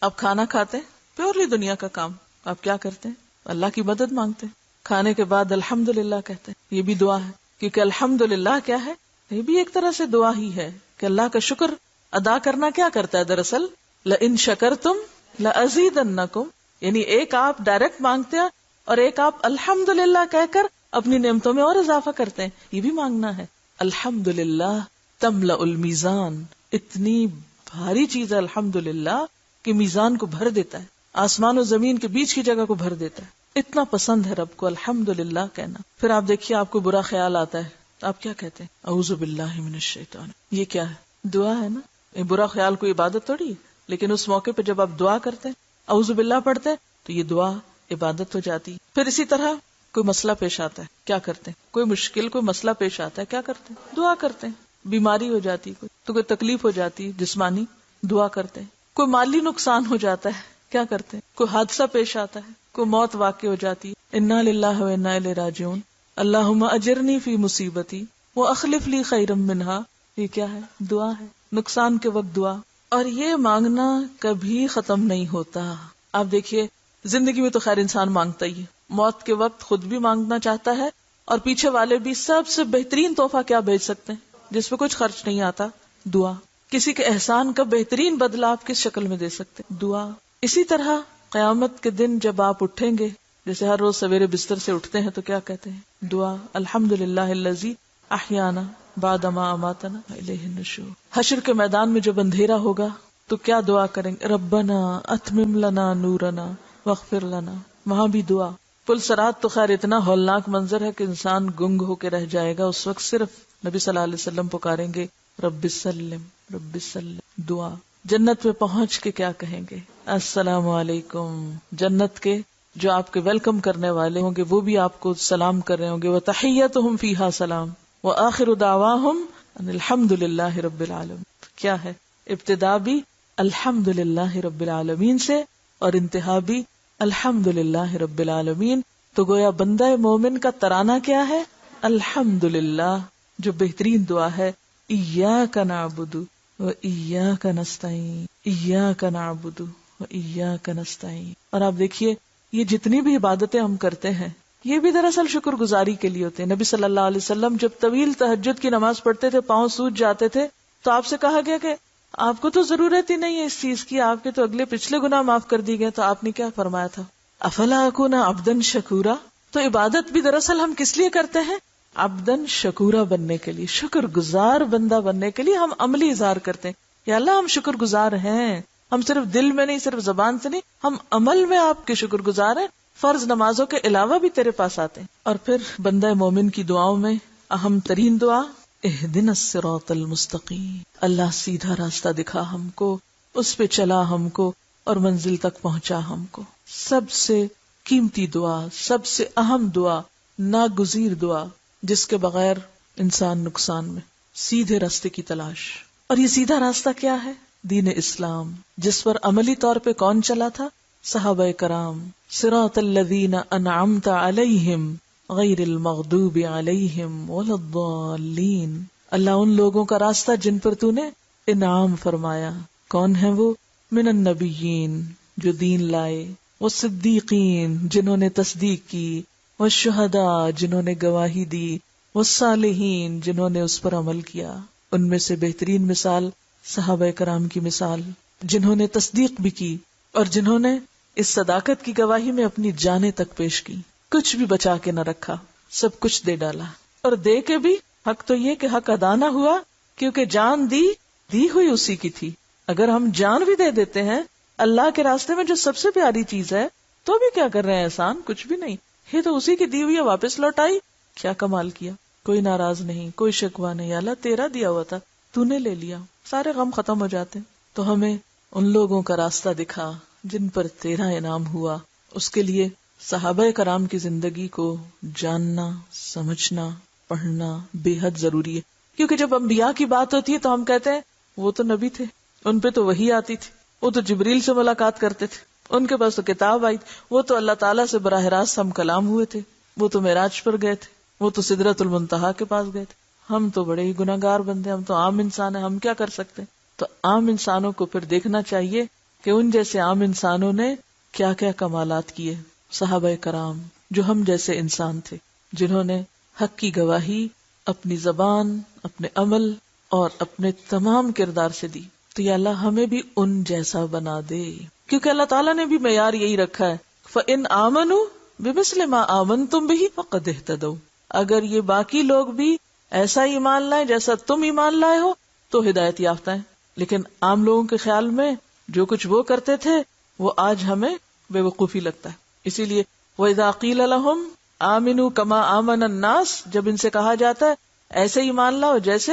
اب کھانا کھاتے ہیں، پیورلی دنیا کا کام، آپ کیا کرتے ہیں؟ اللہ کی مدد مانگتے ہیں. کھانے کے بعد الحمدللہ کہتے ہیں، یہ بھی دعا ہے. کیونکہ الحمدللہ کیا ہے؟ یہ بھی ایک طرح سے دعا ہی ہے کہ اللہ کا شکر ادا کرنا کیا کرتا ہے دراصل؟ لئن شکرتم لأزیدنکم. یعنی ایک آپ ڈائریکٹ مانگتے ہیں اور ایک آپ الحمدللہ کہہ کر اپنی نعمتوں میں اور اضافہ کرتے ہیں. یہ بھی مانگنا ہے. الحمدللہ تملأ المیزان. اتنی بھاری چیز ہے الحمدللہ کہ میزان کو بھر دیتا ہے، آسمان و زمین کے بیچ کی جگہ کو بھر دیتا ہے. اتنا پسند ہے رب کو الحمدللہ کہنا. پھر آپ دیکھیے آپ کو برا خیال آتا ہے، آپ کیا کہتے ہیں؟ اعوذ باللہ من الشیطان. یہ کیا ہے؟ دعا ہے نا. یہ برا خیال کوئی عبادت تھوڑی ہے، لیکن اس موقع پہ جب آپ دعا کرتے ہیں، اعوذ باللہ پڑھتے ہیں، تو یہ دعا عبادت ہو جاتی ہے۔ پھر اسی طرح کوئی مسئلہ پیش آتا ہے، کیا کرتے ہیں؟ کوئی مشکل، کوئی مسئلہ پیش آتا ہے، کیا کرتے ہیں؟ دعا کرتے ہیں۔ بیماری ہو جاتی ہے تو کوئی تکلیف ہو جاتی ہے جسمانی، دعا کرتے ہیں۔ کوئی مالی نقصان ہو جاتا ہے، کیا کرتے ہیں؟ کوئی حادثہ پیش آتا ہے، کوئی موت واقع ہو جاتی ہے، انا للہ و انا الیہ راجعون، اللہم اجرنی فی مصیبتی واخلف لی خیرا منہا، یہ کیا ہے؟ دعا ہے۔ نقصان کے وقت دعا، اور یہ مانگنا کبھی ختم نہیں ہوتا۔ آپ دیکھیے زندگی میں تو خیر انسان مانگتا ہی ہے، موت کے وقت خود بھی مانگنا چاہتا ہے اور پیچھے والے بھی۔ سب سے بہترین تحفہ کیا بھیج سکتے ہیں جس پہ کچھ خرچ نہیں آتا؟ دعا۔ کسی کے احسان کا بہترین بدلہ آپ کس شکل میں دے سکتے ہیں؟ دعا۔ اسی طرح قیامت کے دن جب آپ اٹھیں گے، جیسے ہر روز سویرے بستر سے اٹھتے ہیں تو کیا کہتے ہیں؟ دعا، الحمدللہ الذی احیانا بعد ما اماتنا الیہ النشور۔ حشر کے میدان میں جب اندھیرا ہوگا تو کیا دعا کریں گے؟ ربنا اتمم لنا نورنا واغفر لنا۔ وہاں بھی دعا۔ پل صراط تو خیر اتنا ہولناک منظر ہے کہ انسان گنگ ہو کے رہ جائے گا، اس وقت صرف نبی صلی اللہ علیہ وسلم پکاریں گے رب سلم رب سلم۔ دعا۔ جنت میں پہنچ کے کیا کہیں گے؟ السلام علیکم۔ جنت کے جو آپ کے ویلکم کرنے والے ہوں گے وہ بھی آپ کو سلام کر رہے ہوں گے، وتحیتہم فیہا سلام وآخر دعواہم ان الحمد للہ رب العالمین۔ کیا ہے؟ ابتدا بھی الحمد للہ رب العالمین سے اور انتہا بھی الحمد للہ رب العالمین۔ تو گویا بندہ مومن کا ترانہ کیا ہے؟ الحمد للہ، جو بہترین دعا ہے۔ ایاک نعبد و ایاک نستعین، ایاک نعبد و ایاک نستعین۔ اور آپ دیکھیے یہ جتنی بھی عبادتیں ہم کرتے ہیں یہ بھی دراصل شکر گزاری کے لیے ہوتے ہیں۔ نبی صلی اللہ علیہ وسلم جب طویل تہجد کی نماز پڑھتے تھے، پاؤں سوج جاتے تھے، تو آپ سے کہا گیا کہ آپ کو تو ضرورت ہی نہیں ہے اس چیز کی، آپ کے تو اگلے پچھلے گناہ معاف کر دی گئے۔ تو آپ نے کیا فرمایا تھا؟ افلا اکون عبدا شکورا۔ تو عبادت بھی دراصل ہم کس لیے کرتے ہیں؟ عبدا شکورا بننے کے لیے، شکر گزار بندہ بننے کے لیے ہم عملی اظہار کرتے ہیں۔ یا اللہ ہم شکر گزار ہیں، ہم صرف دل میں نہیں، صرف زبان سے نہیں، ہم عمل میں آپ کے شکر گزار ہیں۔ فرض نمازوں کے علاوہ بھی تیرے پاس آتے ہیں۔ اور پھر بندہ مومن کی دعاؤں میں اہم ترین دعا اہدنا الصراط المستقیم، اللہ سیدھا راستہ دکھا ہم کو، اس پہ چلا ہم کو اور منزل تک پہنچا ہم کو۔ سب سے قیمتی دعا، سب سے اہم دعا، ناگزیر دعا، جس کے بغیر انسان نقصان میں۔ سیدھے راستے کی تلاش۔ اور یہ سیدھا راستہ کیا ہے؟ دین اسلام، جس پر عملی طور پہ کون چلا تھا؟ صحابہ کرام۔ صراط الذین انعمت علیہم غیر المغضوب علیہم ولا الضالین۔ اللہ ان لوگوں کا راستہ جن پر تو نے انعام فرمایا۔ کون ہیں وہ؟ من النبیین، جو دین لائے، والصدیقین، جنہوں نے تصدیق کی، والشہداء، جنہوں نے گواہی دی، والصالحین، جنہوں نے اس پر عمل کیا۔ ان میں سے بہترین مثال صحابہ کرام کی مثال، جنہوں نے تصدیق بھی کی اور جنہوں نے اس صداقت کی گواہی میں اپنی جانیں تک پیش کی، کچھ بھی بچا کے نہ رکھا، سب کچھ دے ڈالا۔ اور دے کے بھی حق تو یہ کہ حق ادا نہ ہوا، کیونکہ جان دی ہوئی اسی کی تھی۔ اگر ہم جان بھی دے دیتے ہیں اللہ کے راستے میں، جو سب سے پیاری چیز ہے، تو بھی کیا کر رہے ہیں احسان؟ کچھ بھی نہیں، یہ تو اسی کی دی ہوئی ہے، واپس لوٹائی، کیا کمال کیا۔ کوئی ناراض نہیں، کوئی شکوہ نہیں، اللہ تیرا دیا ہوا تھا، تو نے لے لیا، سارے غم ختم ہو جاتے۔ تو ہمیں ان لوگوں کا راستہ دکھا جن پر تیرا انعام ہوا۔ اس کے لیے صحابہ کرام کی زندگی کو جاننا، سمجھنا، پڑھنا بے حد ضروری ہے، کیونکہ جب انبیاء کی بات ہوتی ہے تو ہم کہتے ہیں وہ تو نبی تھے، ان پہ تو وحی آتی تھی، وہ تو جبریل سے ملاقات کرتے تھے، ان کے پاس تو کتاب آئی تھی، وہ تو اللہ تعالیٰ سے براہ راست ہم کلام ہوئے تھے، وہ تو معراج پر گئے تھے، وہ تو سدرۃ المنتہا کے پاس گئے تھے۔ ہم تو بڑے ہی گناہگار بندے، ہم تو عام انسان ہیں، ہم کیا کر سکتے ہیں؟ تو عام انسانوں کو پھر دیکھنا چاہیے کہ ان جیسے عام انسانوں نے کیا کیا کمالات کیے۔ صحابہ کرام جو ہم جیسے انسان تھے، جنہوں نے حق کی گواہی اپنی زبان، اپنے عمل اور اپنے تمام کردار سے دی۔ تو یا اللہ ہمیں بھی ان جیسا بنا دے، کیونکہ اللہ تعالیٰ نے بھی معیار یہی رکھا ہے، فَإِنْ آمَنُوا بِمِثْلِ مَا آمَنْتُمْ بِهِ فَقَدِ اهْتَدَوْا۔ اگر یہ باقی لوگ بھی ایسا ایمان لائیں جیسا تم ایمان لائے ہو تو ہدایت یافتہ ہیں۔ لیکن عام لوگوں کے خیال میں جو کچھ وہ کرتے تھے وہ آج ہمیں بے وقوفی لگتا ہے۔ اسی لیے وَإِذَا قِيلَ لَهُمْ آمِنُوا كَمَا آمَنَ النَّاسِ، جب ان سے کہا جاتا ہے ایسے ایمان لاؤ جیسے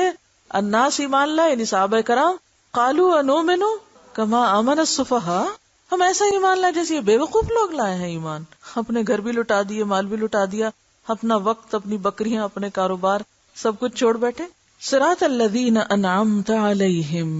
الناس ایمان لائے، یعنی صحابہ کرام، قالوا انؤمن کما آمن السفہاء، ہم ایسا ایمان لائے جیسے یہ بے وقوف لوگ لائے ہیں ایمان. اپنے گھر بھی لٹا دیے، مال بھی لٹا دیا، اپنا وقت، اپنی بکریاں، اپنے کاروبار سب کچھ چھوڑ بیٹھے. صراط الذین انعمت علیہم،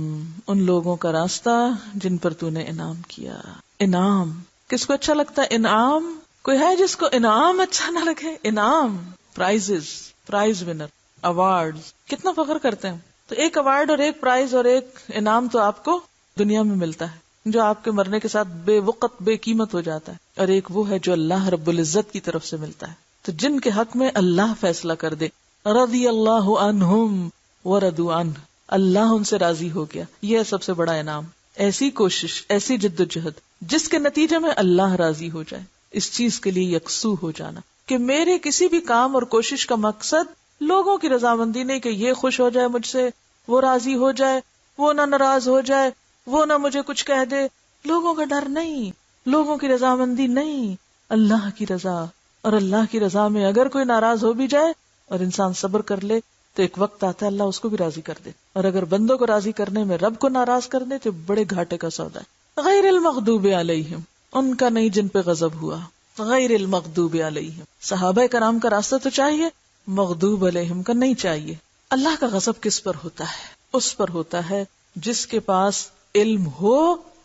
ان لوگوں کا راستہ جن پر تو نے انعام کیا. انعام کس کو اچھا لگتا ہے؟ انعام کوئی ہے جس کو انعام اچھا نہ لگے؟ انعام، پرائزز، پرائز ونر، ایوارڈ، کتنا فخر کرتے ہیں. تو ایک ایوارڈ اور ایک پرائز اور ایک انعام تو آپ کو دنیا میں ملتا ہے جو آپ کے مرنے کے ساتھ بے وقت بے قیمت ہو جاتا ہے، اور ایک وہ ہے جو اللہ رب العزت کی طرف سے ملتا ہے. تو جن کے حق میں اللہ فیصلہ کر دے، رضی اللہ عنہم ورضوا عنہ، اللہ ان سے راضی ہو گیا، یہ ہے سب سے بڑا انعام. ایسی کوشش، ایسی جد و جہد جس کے نتیجے میں اللہ راضی ہو جائے، اس چیز کے لیے یکسو ہو جانا کہ میرے کسی بھی کام اور کوشش کا مقصد لوگوں کی رضامندی نہیں کہ یہ خوش ہو جائے مجھ سے، وہ راضی ہو جائے، وہ نہ ناراض ہو جائے، وہ نہ مجھے کچھ کہہ دے. لوگوں کا ڈر نہیں، لوگوں کی رضامندی نہیں، اللہ کی رضا. اور اللہ کی رضا میں اگر کوئی ناراض ہو بھی جائے اور انسان صبر کر لے تو ایک وقت آتا ہے اللہ اس کو بھی راضی کر دے. اور اگر بندوں کو راضی کرنے میں رب کو ناراض کر دے تو بڑے گھاٹے کا سودا ہے. غیر المغضوب علیہم، ان کا نہیں جن پہ غضب ہوا. غیر المغضوب علیہم، صحابہ کرام کا راستہ تو چاہیے، مغضوب علیہم کا نہیں چاہیے. اللہ کا غضب کس پر ہوتا ہے؟ اس پر ہوتا ہے جس کے پاس علم ہو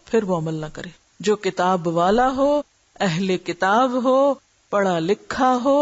پھر وہ عمل نہ کرے، جو کتاب والا ہو، اہل کتاب ہو، پڑھا لکھا ہو،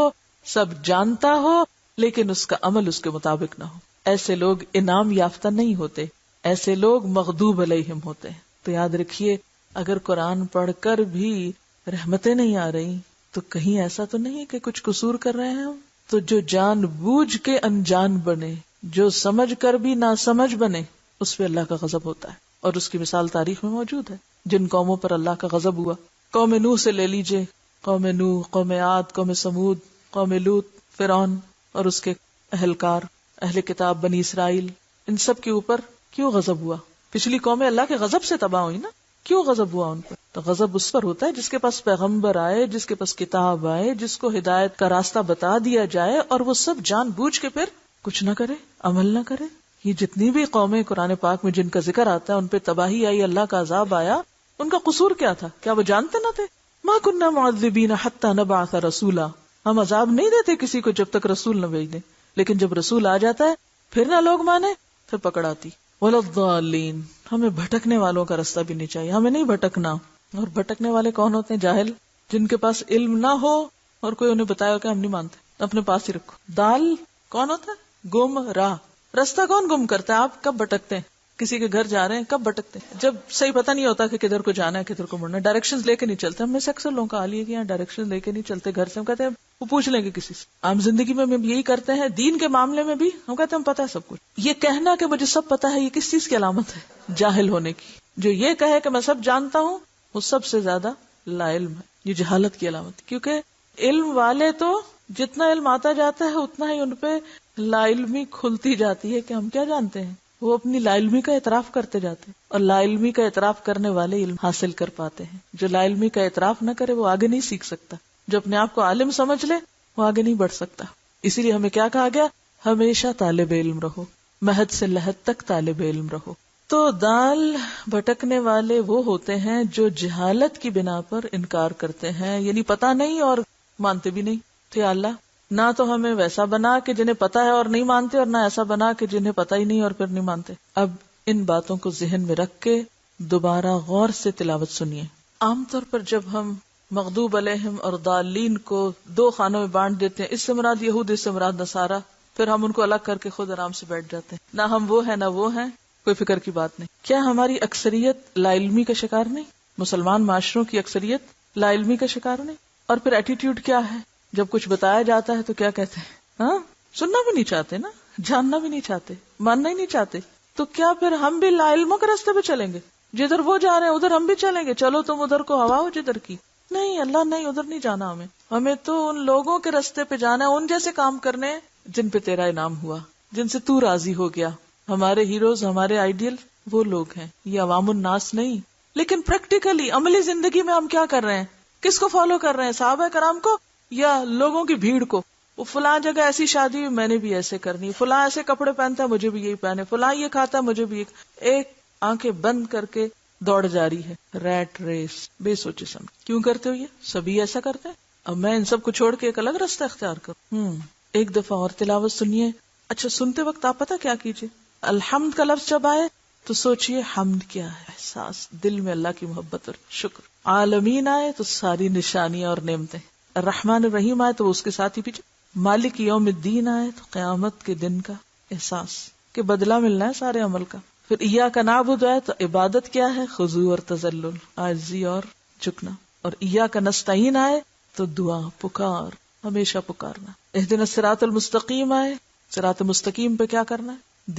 سب جانتا ہو، لیکن اس کا عمل اس کے مطابق نہ ہو. ایسے لوگ انعام یافتہ نہیں ہوتے، ایسے لوگ مغضوب علیہم ہوتے ہیں. تو یاد رکھیے، اگر قرآن پڑھ کر بھی رحمتیں نہیں آ رہی تو کہیں ایسا تو نہیں کہ کچھ قصور کر رہے ہیں ہم. تو جو جان بوجھ کے انجان بنے، جو سمجھ کر بھی نہ سمجھ بنے، اس پہ اللہ کا غضب ہوتا ہے. اور اس کی مثال تاریخ میں موجود ہے جن قوموں پر اللہ کا غضب ہوا. قوم نوح سے لے لیجئے، قوم نوح، قوم عاد، قوم سمود، قوم لوط، فرعون اور اس کے اہلکار، اہل کتاب بنی اسرائیل، ان سب کے اوپر کیوں غضب ہوا؟ پچھلی قومیں اللہ کے غضب سے تباہ ہوئی نا، کیوں غضب ہوا ان پر؟ تو غضب اس پر ہوتا ہے جس کے پاس پیغمبر آئے، جس کے پاس کتاب آئے، جس کو ہدایت کا راستہ بتا دیا جائے اور وہ سب جان بوجھ کے پھر کچھ نہ کرے، عمل نہ کرے. یہ جتنی بھی قومیں قرآن پاک میں جن کا ذکر آتا ہے ان پہ تباہی آئی، اللہ کا عذاب آیا، ان کا قصور کیا تھا؟ کیا وہ جانتے نہ تھے؟ ما کننا معذبین حتی نبعث رسولا، ہم عذاب نہیں دیتے کسی کو جب تک رسول نہ بھیج دیں، لیکن جب رسول آ جاتا ہے پھر نہ لوگ مانے پھر پکڑ آتی. ولضالین، ہمیں بھٹکنے والوں کا راستہ بھی نہیں چاہیے، ہمیں نہیں بھٹکنا. اور بھٹکنے والے کون ہوتے ہیں؟ جاہل، جن کے پاس علم نہ ہو اور کوئی انہیں بتایا کہ ہم نہیں مانتے، اپنے پاس ہی رکھو. دال کون ہوتا ہے؟ گم راہ. راستہ کون گم کرتا ہے؟ آپ کب بھٹکتے ہیں؟ کسی کے گھر جا رہے ہیں کب بھٹکتے ہیں؟ جب صحیح پتہ نہیں ہوتا کہ کدھر کو جانا ہے کدھر کو مڑنا ہے. ڈائریکشنز لے کے نہیں چلتے. ہم میں سے اکثر لوگوں کا حال یہ کہ یہاں ڈائریکشن لے کے نہیں چلتے گھر سے. ہم کہتے ہیں وہ پوچھ لیں گے کسی سے. عام زندگی میں ہم یہی کرتے ہیں، دین کے معاملے میں بھی ہم کہتے ہیں ہم پتہ ہے سب کچھ. یہ کہنا کہ مجھے سب پتہ ہے، یہ کس چیز کی علامت ہے؟ جاہل ہونے کی. جو یہ کہے کہ میں سب جانتا ہوں وہ سب سے زیادہ لا علم ہے. یہ جہالت کی علامت. کیونکہ علم والے تو جتنا علم آتا جاتا ہے اتنا ہی ان پہ لا علمی کھلتی جاتی ہے کہ ہم کیا جانتے ہیں. وہ اپنی لا علمی کا اعتراف کرتے جاتے ہیں، اور لا علمی کا اعتراف کرنے والے علم حاصل کر پاتے ہیں. جو لا علمی کا اعتراف نہ کرے وہ آگے نہیں سیکھ سکتا. جو اپنے آپ کو عالم سمجھ لے وہ آگے نہیں بڑھ سکتا. اسی لیے ہمیں کیا کہا گیا؟ ہمیشہ طالب علم رہو، مہد سے لحد تک طالب علم رہو. تو دال بھٹکنے والے وہ ہوتے ہیں جو جہالت کی بنا پر انکار کرتے ہیں، یعنی پتہ نہیں اور مانتے بھی نہیں. تو یا اللہ، نہ تو ہمیں ویسا بنا کہ جنہیں پتا ہے اور نہیں مانتے، اور نہ ایسا بنا کہ جنہیں پتا ہی نہیں اور پھر نہیں مانتے. اب ان باتوں کو ذہن میں رکھ کے دوبارہ غور سے تلاوت سنیے. عام طور پر جب ہم مغضوب علیہم اور ضالین کو دو خانوں میں بانٹ دیتے ہیں، اس سے مراد یہود، اس سے مراد نصارہ، پھر ہم ان کو الگ کر کے خود آرام سے بیٹھ جاتے ہیں. نہ ہم وہ ہیں نہ وہ ہیں، کوئی فکر کی بات نہیں. کیا ہماری اکثریت لا علمی کا شکار نہیں؟ مسلمان معاشروں کی اکثریت لا علمی کا شکار نہیں؟ اور پھر ایٹیٹیوڈ کیا ہے؟ جب کچھ بتایا جاتا ہے تو کیا کہتے ہیں؟ ہاں، سننا بھی نہیں چاہتے نا، جاننا بھی نہیں چاہتے، ماننا ہی نہیں چاہتے. تو کیا پھر ہم بھی لا علموں کے راستے پہ چلیں گے؟ جدھر وہ جا رہے ہیں ادھر ہم بھی چلیں گے؟ چلو تم ادھر کو ہوا ہو جدھر کی. نہیں، اللہ نہیں، ادھر نہیں جانا. ہمیں تو ان لوگوں کے راستے پہ جانا ہے، ان جیسے کام کرنے جن پہ تیرا انعام ہوا، جن سے تو راضی ہو گیا. ہمارے ہیروز، ہمارے آئیڈیل وہ لوگ ہیں، یہ عوام الناس نہیں. لیکن پریکٹیکلی عملی زندگی میں ہم کیا کر رہے ہیں؟ کس کو فالو کر رہے ہیں؟ صحابہ کرام کو یا لوگوں کی بھیڑ کو؟ وہ فلاں جگہ ایسی شادی میں نے بھی ایسے کرنی، فلاں ایسے کپڑے پہنتا ہے مجھے بھی یہی پہنے، فلاں یہ کھاتا ہے مجھے بھی ایک آنکھیں بند کر کے دوڑ جاری ہے، ریٹ ریس، بے سوچے سمجھ. کیوں کرتے ہو یہ؟ سبھی ایسا کرتے ہیں. اب میں ان سب کو چھوڑ کے ایک الگ راستہ اختیار کروں. ایک دفعہ اور تلاوت سنیے. اچھا سنتے وقت آپ پتہ کیا کیجیے، الحمد کا لفظ جب آئے تو سوچئے حمد کیا ہے، احساس دل میں اللہ کی محبت اور شکر. عالمین آئے تو ساری نشانیاں اور نعمتیں. الرحمن الرحیم آئے تو اس کے ساتھ ہی پیچھے مالک یوم الدین آئے تو قیامت کے دن کا احساس کہ بدلہ ملنا ہے سارے عمل کا. پھر ایاک نعبد آئے تو عبادت کیا ہے، خضوع اور تذلل، عاجزی اور جھکنا. اور ایاک نستعین آئے تو دعا، پکار، ہمیشہ پکارنا. اہدنا الصراط المستقیم آئے، صراط مستقیم پہ کیا کرنا ہے،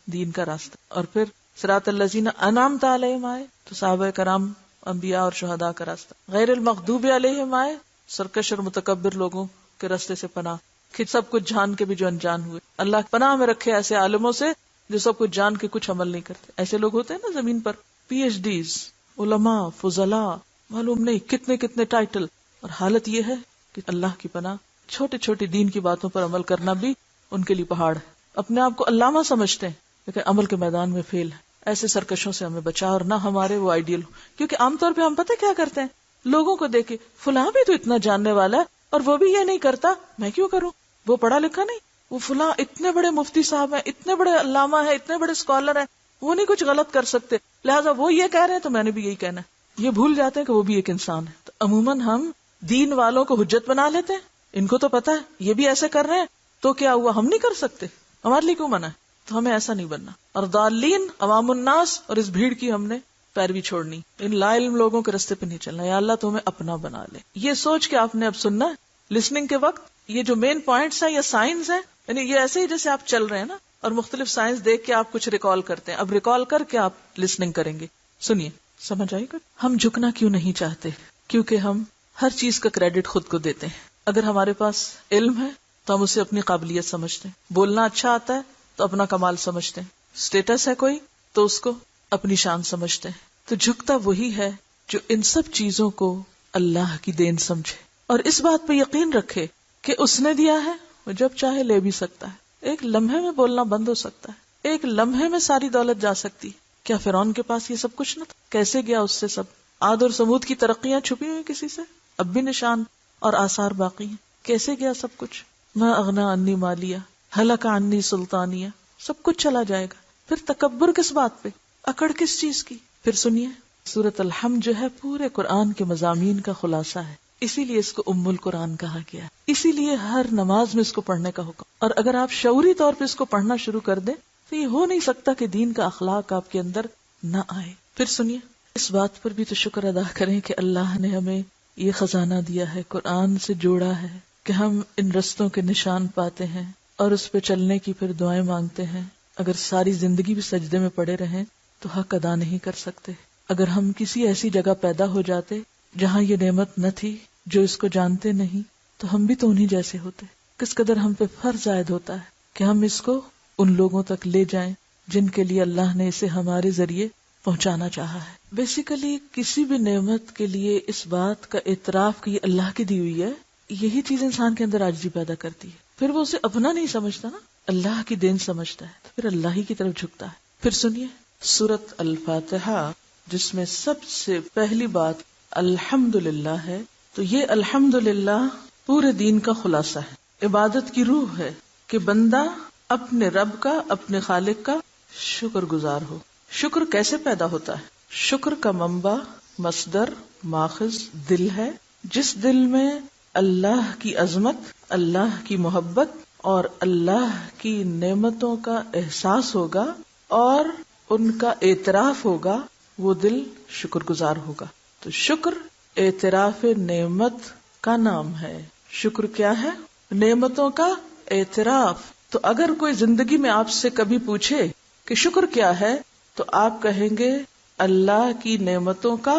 دین کا راستہ. اور پھر صراط الذین انعمت علیہم آئے تو صحابہ کرام، انبیاء اور شہداء کا راستہ. غیر المغضوب علیہم آئے سرکش اور متکبر لوگوں کے راستے سے پناہ، کہ سب کچھ جان کے بھی جو انجان ہوئے. اللہ پناہ میں رکھے ایسے عالموں سے جو سب کچھ جان کے کچھ عمل نہیں کرتے. ایسے لوگ ہوتے ہیں نا زمین پر، پی ایچ ڈیز، علماء، فضلاء، معلوم نہیں کتنے کتنے ٹائٹل. اور حالت یہ ہے کہ اللہ کی پناہ، چھوٹی چھوٹی دین کی باتوں پر عمل کرنا بھی ان کے لیے پہاڑ ہے. اپنے آپ کو علامہ سمجھتے ہیں لیکن عمل کے میدان میں فیل ہے. ایسے سرکشوں سے ہمیں بچا، اور نہ ہمارے وہ آئیڈیل ہو. کیونکہ عام طور پہ ہم پتہ کیا کرتے ہیں، لوگوں کو دیکھ کے فلاں بھی تو اتنا جاننے والا ہے اور وہ بھی یہ نہیں کرتا، میں کیوں کروں؟ وہ پڑھا لکھا نہیں، وہ فلاں اتنے بڑے مفتی صاحب ہیں، اتنے بڑے علامہ ہیں، اتنے بڑے اسکالر ہیں، وہ نہیں کچھ غلط کر سکتے، لہٰذا وہ یہ کہہ رہے ہیں تو میں نے بھی یہی کہنا ہے. یہ بھول جاتے ہیں کہ وہ بھی ایک انسان ہے. تو عموماً ہم دین والوں کو حجت بنا لیتے ہیں، ان کو تو پتا ہے یہ بھی ایسے کر رہے ہیں تو کیا ہوا، ہم نہیں کر سکتے، ہمارے لیے کیوں منع ہے؟ تو ہمیں ایسا نہیں بننا. اور ضالین، عوام الناس، اور اس بھیڑ کی ہم نے پیروی چھوڑنی، ان لا علم لوگوں کے راستے پہ نہیں چلنا. یا اللہ تو ہمیں اپنا بنا لے. یہ سوچ کے آپ نے اب سننا ہے لسننگ کے وقت. یہ جو مین پوائنٹس ہیں یہ سائنس ہیں، یعنی یہ ایسے ہی جیسے آپ چل رہے ہیں نا، اور مختلف سائنس دیکھ کے آپ کچھ ریکال کرتے ہیں. اب ریکال کر کے آپ لسننگ کریں گے. سنیے، سمجھ آئی گا؟ ہم جھکنا کیوں نہیں چاہتے؟ کیونکہ ہم ہر چیز کا کریڈٹ خود کو دیتے ہیں. اگر ہمارے پاس علم ہے تو ہم اسے اپنی قابلیت سمجھتے ہیں، بولنا اچھا آتا ہے تو اپنا کمال سمجھتے ہیں، اسٹیٹس ہے کوئی تو اس کو اپنی شان سمجھتے ہیں. تو جھکتا وہی ہے جو ان سب چیزوں کو اللہ کی دین سمجھے اور اس بات پہ یقین رکھے کہ اس نے دیا ہے، وہ جب چاہے لے بھی سکتا ہے. ایک لمحے میں بولنا بند ہو سکتا ہے، ایک لمحے میں ساری دولت جا سکتی. کیا فرعون کے پاس یہ سب کچھ نہ تھا؟ کیسے گیا اس سے سب؟ عاد اور سمود کی ترقیاں چھپی ہوئی کسی سے، اب بھی نشان اور آثار باقی ہیں. کیسے گیا سب کچھ؟ ما اغنا عنی مالیہ ہلک عنی سلطانیہ، سب کچھ چلا جائے گا. پھر تکبر کس بات پہ، اکڑ کس چیز کی؟ پھر سنیے، سورۃ الحمد جو ہے پورے قرآن کے مضامین کا خلاصہ ہے، اسی لیے اس کو ام القرآن کہا گیا، اسی لیے ہر نماز میں اس کو پڑھنے کا حکم. اور اگر آپ شعوری طور پہ اس کو پڑھنا شروع کر دیں تو یہ ہو نہیں سکتا کہ دین کا اخلاق آپ کے اندر نہ آئے. پھر سنیے، اس بات پر بھی تو شکر ادا کریں کہ اللہ نے ہمیں یہ خزانہ دیا ہے، قرآن سے جوڑا ہے، کہ ہم ان رستوں کے نشان پاتے ہیں اور اس پہ چلنے کی پھر دعائیں مانگتے ہیں. اگر ساری زندگی بھی سجدے میں پڑے رہیں تو حق ادا نہیں کر سکتے. اگر ہم کسی ایسی جگہ پیدا ہو جاتے جہاں یہ نعمت نہ تھی، جو اس کو جانتے نہیں، تو ہم بھی تو انہی جیسے ہوتے. کس قدر ہم پہ فرض عائد ہوتا ہے کہ ہم اس کو ان لوگوں تک لے جائیں جن کے لیے اللہ نے اسے ہمارے ذریعے پہنچانا چاہا ہے. بیسیکلی کسی بھی نعمت کے لیے اس بات کا اعتراف کہ یہ اللہ کی دی ہوئی ہے، یہی چیز انسان کے اندر عاجزی پیدا کرتی ہے. پھر وہ اسے اپنا نہیں سمجھتا نا، اللہ کی دین سمجھتا ہے، تو پھر اللہ ہی کی طرف جھکتا ہے. پھر سنیے سورۃ الفاتحہ، جس میں سب سے پہلی بات الحمدللہ ہے. تو یہ الحمدللہ پورے دین کا خلاصہ ہے، عبادت کی روح ہے کہ بندہ اپنے رب کا، اپنے خالق کا شکر گزار ہو. شکر کیسے پیدا ہوتا ہے؟ شکر کا منبع، مصدر، ماخذ دل ہے. جس دل میں اللہ کی عظمت، اللہ کی محبت اور اللہ کی نعمتوں کا احساس ہوگا اور ان کا اعتراف ہوگا، وہ دل شکر گزار ہوگا. تو شکر اعتراف نعمت کا نام ہے. شکر کیا ہے؟ نعمتوں کا اعتراف. تو اگر کوئی زندگی میں آپ سے کبھی پوچھے کہ شکر کیا ہے تو آپ کہیں گے اللہ کی نعمتوں کا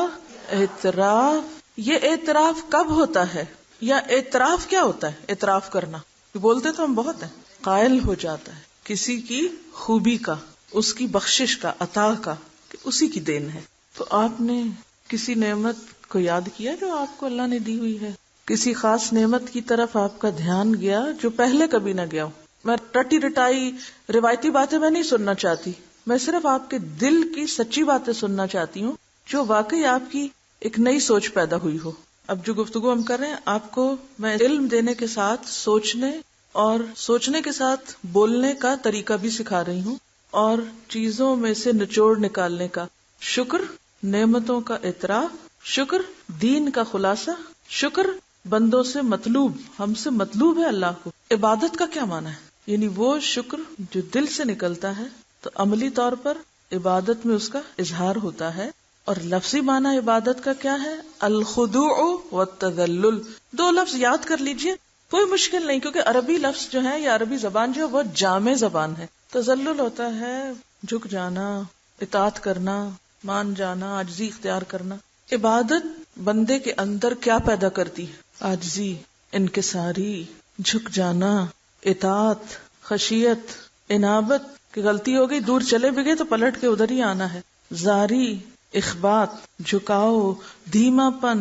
اعتراف. یہ اعتراف کب ہوتا ہے، یا اعتراف کیا ہوتا ہے؟ اعتراف کرنا، بولتے تو ہم بہت ہیں. قائل ہو جاتا ہے کسی کی خوبی کا، اس کی بخشش کا، عطا کا، کہ اسی کی دین ہے. تو آپ نے کسی نعمت کو یاد کیا جو آپ کو اللہ نے دی ہوئی ہے؟ کسی خاص نعمت کی طرف آپ کا دھیان گیا جو پہلے کبھی نہ گیا ہو؟ میں رٹی رٹائی روایتی باتیں میں نہیں سننا چاہتی، میں صرف آپ کے دل کی سچی باتیں سننا چاہتی ہوں جو واقعی آپ کی ایک نئی سوچ پیدا ہوئی ہو. اب جو گفتگو ہم کر رہے ہیں آپ کو میں علم دینے کے ساتھ سوچنے اور سوچنے کے ساتھ بولنے کا طریقہ بھی سکھا رہی ہوں، اور چیزوں میں سے نچوڑ نکالنے کا، شکر، نعمتوں کا اعتراف، شکر، دین کا خلاصہ، شکر، بندوں سے مطلوب، ہم سے مطلوب ہے اللہ کو. عبادت کا کیا معنی ہے؟ یعنی وہ شکر جو دل سے نکلتا ہے، تو عملی طور پر عبادت میں اس کا اظہار ہوتا ہے. اور لفظی معنی عبادت کا کیا ہے؟ الخضوع والتذلل. 2 لفظ یاد کر لیجئے، کوئی مشکل نہیں، کیونکہ عربی لفظ جو ہے یا عربی زبان جو ہے وہ جامع زبان ہے. تذلل ہوتا ہے جھک جانا، اطاعت کرنا، مان جانا، عاجزی اختیار کرنا. عبادت بندے کے اندر کیا پیدا کرتی ہے؟ عاجزی، انکساری، جھک جانا، اطاعت، خشیت، انابت. کہ غلطی ہو گئی، دور چلے بھی گئے تو پلٹ کے ادھر ہی آنا ہے. زاری، اخبات، جھکاؤ، دھیما پن،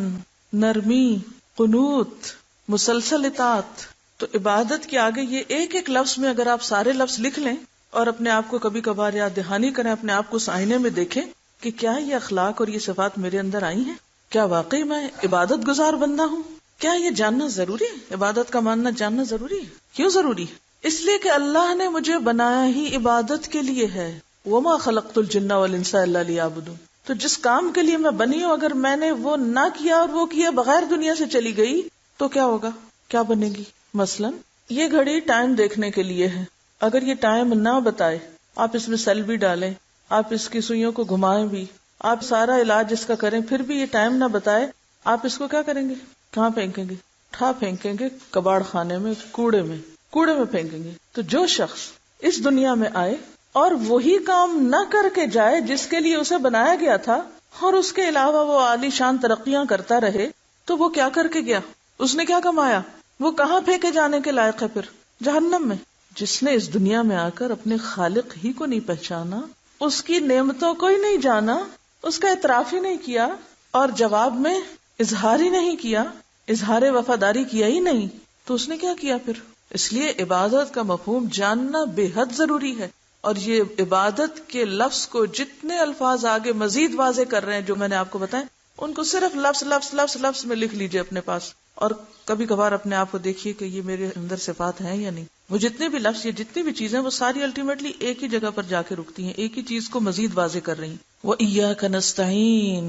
نرمی، قنوت، مسلسل اطاعت. تو عبادت کے آگے یہ ایک ایک لفظ میں اگر آپ سارے لفظ لکھ لیں اور اپنے آپ کو کبھی کبھار یاد دہانی کریں، اپنے آپ کو اس آئینے میں دیکھیں کہ کیا یہ اخلاق اور یہ صفات میرے اندر آئی ہیں؟ کیا واقعی میں عبادت گزار بندہ ہوں؟ کیا یہ جاننا ضروری ہے؟ عبادت کا ماننا جاننا ضروری ہے. کیوں ضروری ہے؟ اس لیے کہ اللہ نے مجھے بنایا ہی عبادت کے لیے ہے. وما خلقت الجن والانس الا لیعبدون. تو جس کام کے لیے میں بنی ہوں، اگر میں نے وہ نہ کیا اور وہ کیا بغیر دنیا سے چلی گئی تو کیا ہوگا؟ کیا بنے گی؟ مثلا یہ گھڑی ٹائم دیکھنے کے لیے ہے، اگر یہ ٹائم نہ بتائے، آپ اس میں سیل بھی ڈالیں، آپ اس کی سوئیوں کو گھمائیں بھی، آپ سارا علاج اس کا کریں، پھر بھی یہ ٹائم نہ بتائے، آپ اس کو کیا کریں گے؟ کہاں پھینکیں گے؟ اٹھا پھینکیں گے کباڑ خانے میں، کوڑے میں پھینکیں گے. تو جو شخص اس دنیا میں آئے اور وہی کام نہ کر کے جائے جس کے لیے اسے بنایا گیا تھا، اور اس کے علاوہ وہ عالی شان ترقیاں کرتا رہے، تو وہ کیا کر کے گیا؟ اس نے کیا کمایا؟ وہ کہاں پھینکے جانے کے لائق ہے؟ پھر جہنم میں. جس نے اس دنیا میں آ کر اپنے خالق ہی کو نہیں پہچانا، اس کی نعمتوں کو ہی نہیں جانا، اس کا اعتراف ہی نہیں کیا، اور جواب میں اظہار ہی نہیں کیا، اظہار وفاداری کیا ہی نہیں، تو اس نے کیا کیا پھر؟ اس لیے عبادت کا مفہوم جاننا بے حد ضروری ہے. اور یہ عبادت کے لفظ کو جتنے الفاظ آگے مزید واضح کر رہے ہیں جو میں نے آپ کو بتائے، ان کو صرف لفظ میں لکھ لیجئے اپنے پاس، اور کبھی کبھار اپنے آپ کو دیکھیے کہ یہ میرے اندر صفات ہیں یا نہیں. وہ جتنے بھی لفظ، یہ جتنی بھی چیزیں، وہ ساری الٹیمیٹلی ایک ہی جگہ پر جا کے رکتی ہیں، ایک ہی چیز کو مزید واضح کر رہی ہیں. وَإِيَّاكَ نَسْتَعِينُ،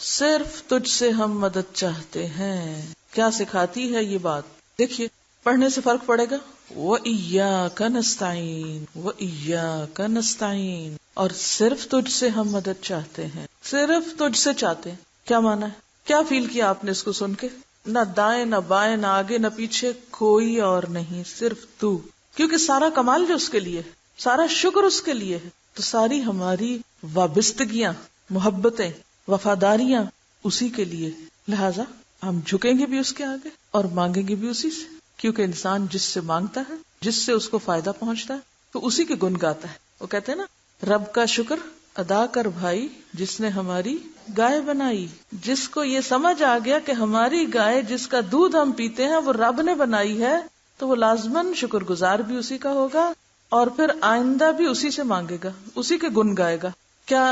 صرف تجھ سے ہم مدد چاہتے ہیں. کیا سکھاتی ہے یہ بات؟ دیکھیے پڑھنے سے فرق پڑے گا. وَإِيَّاكَ نَسْتَعِينُ وَإِيَّاكَ نَسْتَعِينُ، اور صرف تجھ سے ہم مدد چاہتے ہیں، صرف تجھ سے چاہتے ہیں. کیا مانا ہے؟ کیا فیل کیا آپ نے اس کو سن کے؟ نہ دائیں نہ بائیں نہ آگے نہ پیچھے، کوئی اور نہیں، صرف تو. کیونکہ سارا کمال جو اس کے لیے ہے، سارا شکر اس کے لیے ہے، تو ساری ہماری وابستگیاں، محبتیں، وفاداریاں اسی کے لیے. لہذا ہم جھکیں گے بھی اس کے آگے اور مانگیں گے بھی اسی سے، کیونکہ انسان جس سے مانگتا ہے، جس سے اس کو فائدہ پہنچتا ہے، تو اسی کے گن گاتا ہے. وہ کہتے ہیں نا، رب کا شکر ادا کر بھائی جس نے ہماری گائے بنائی. جس کو یہ سمجھ آ گیا کہ ہماری گائے جس کا دودھ ہم پیتے ہیں وہ رب نے بنائی ہے، تو وہ لازماً شکر گزار بھی اسی کا ہوگا، اور پھر آئندہ بھی اسی سے مانگے گا، اسی کے گن گائے گا. کیا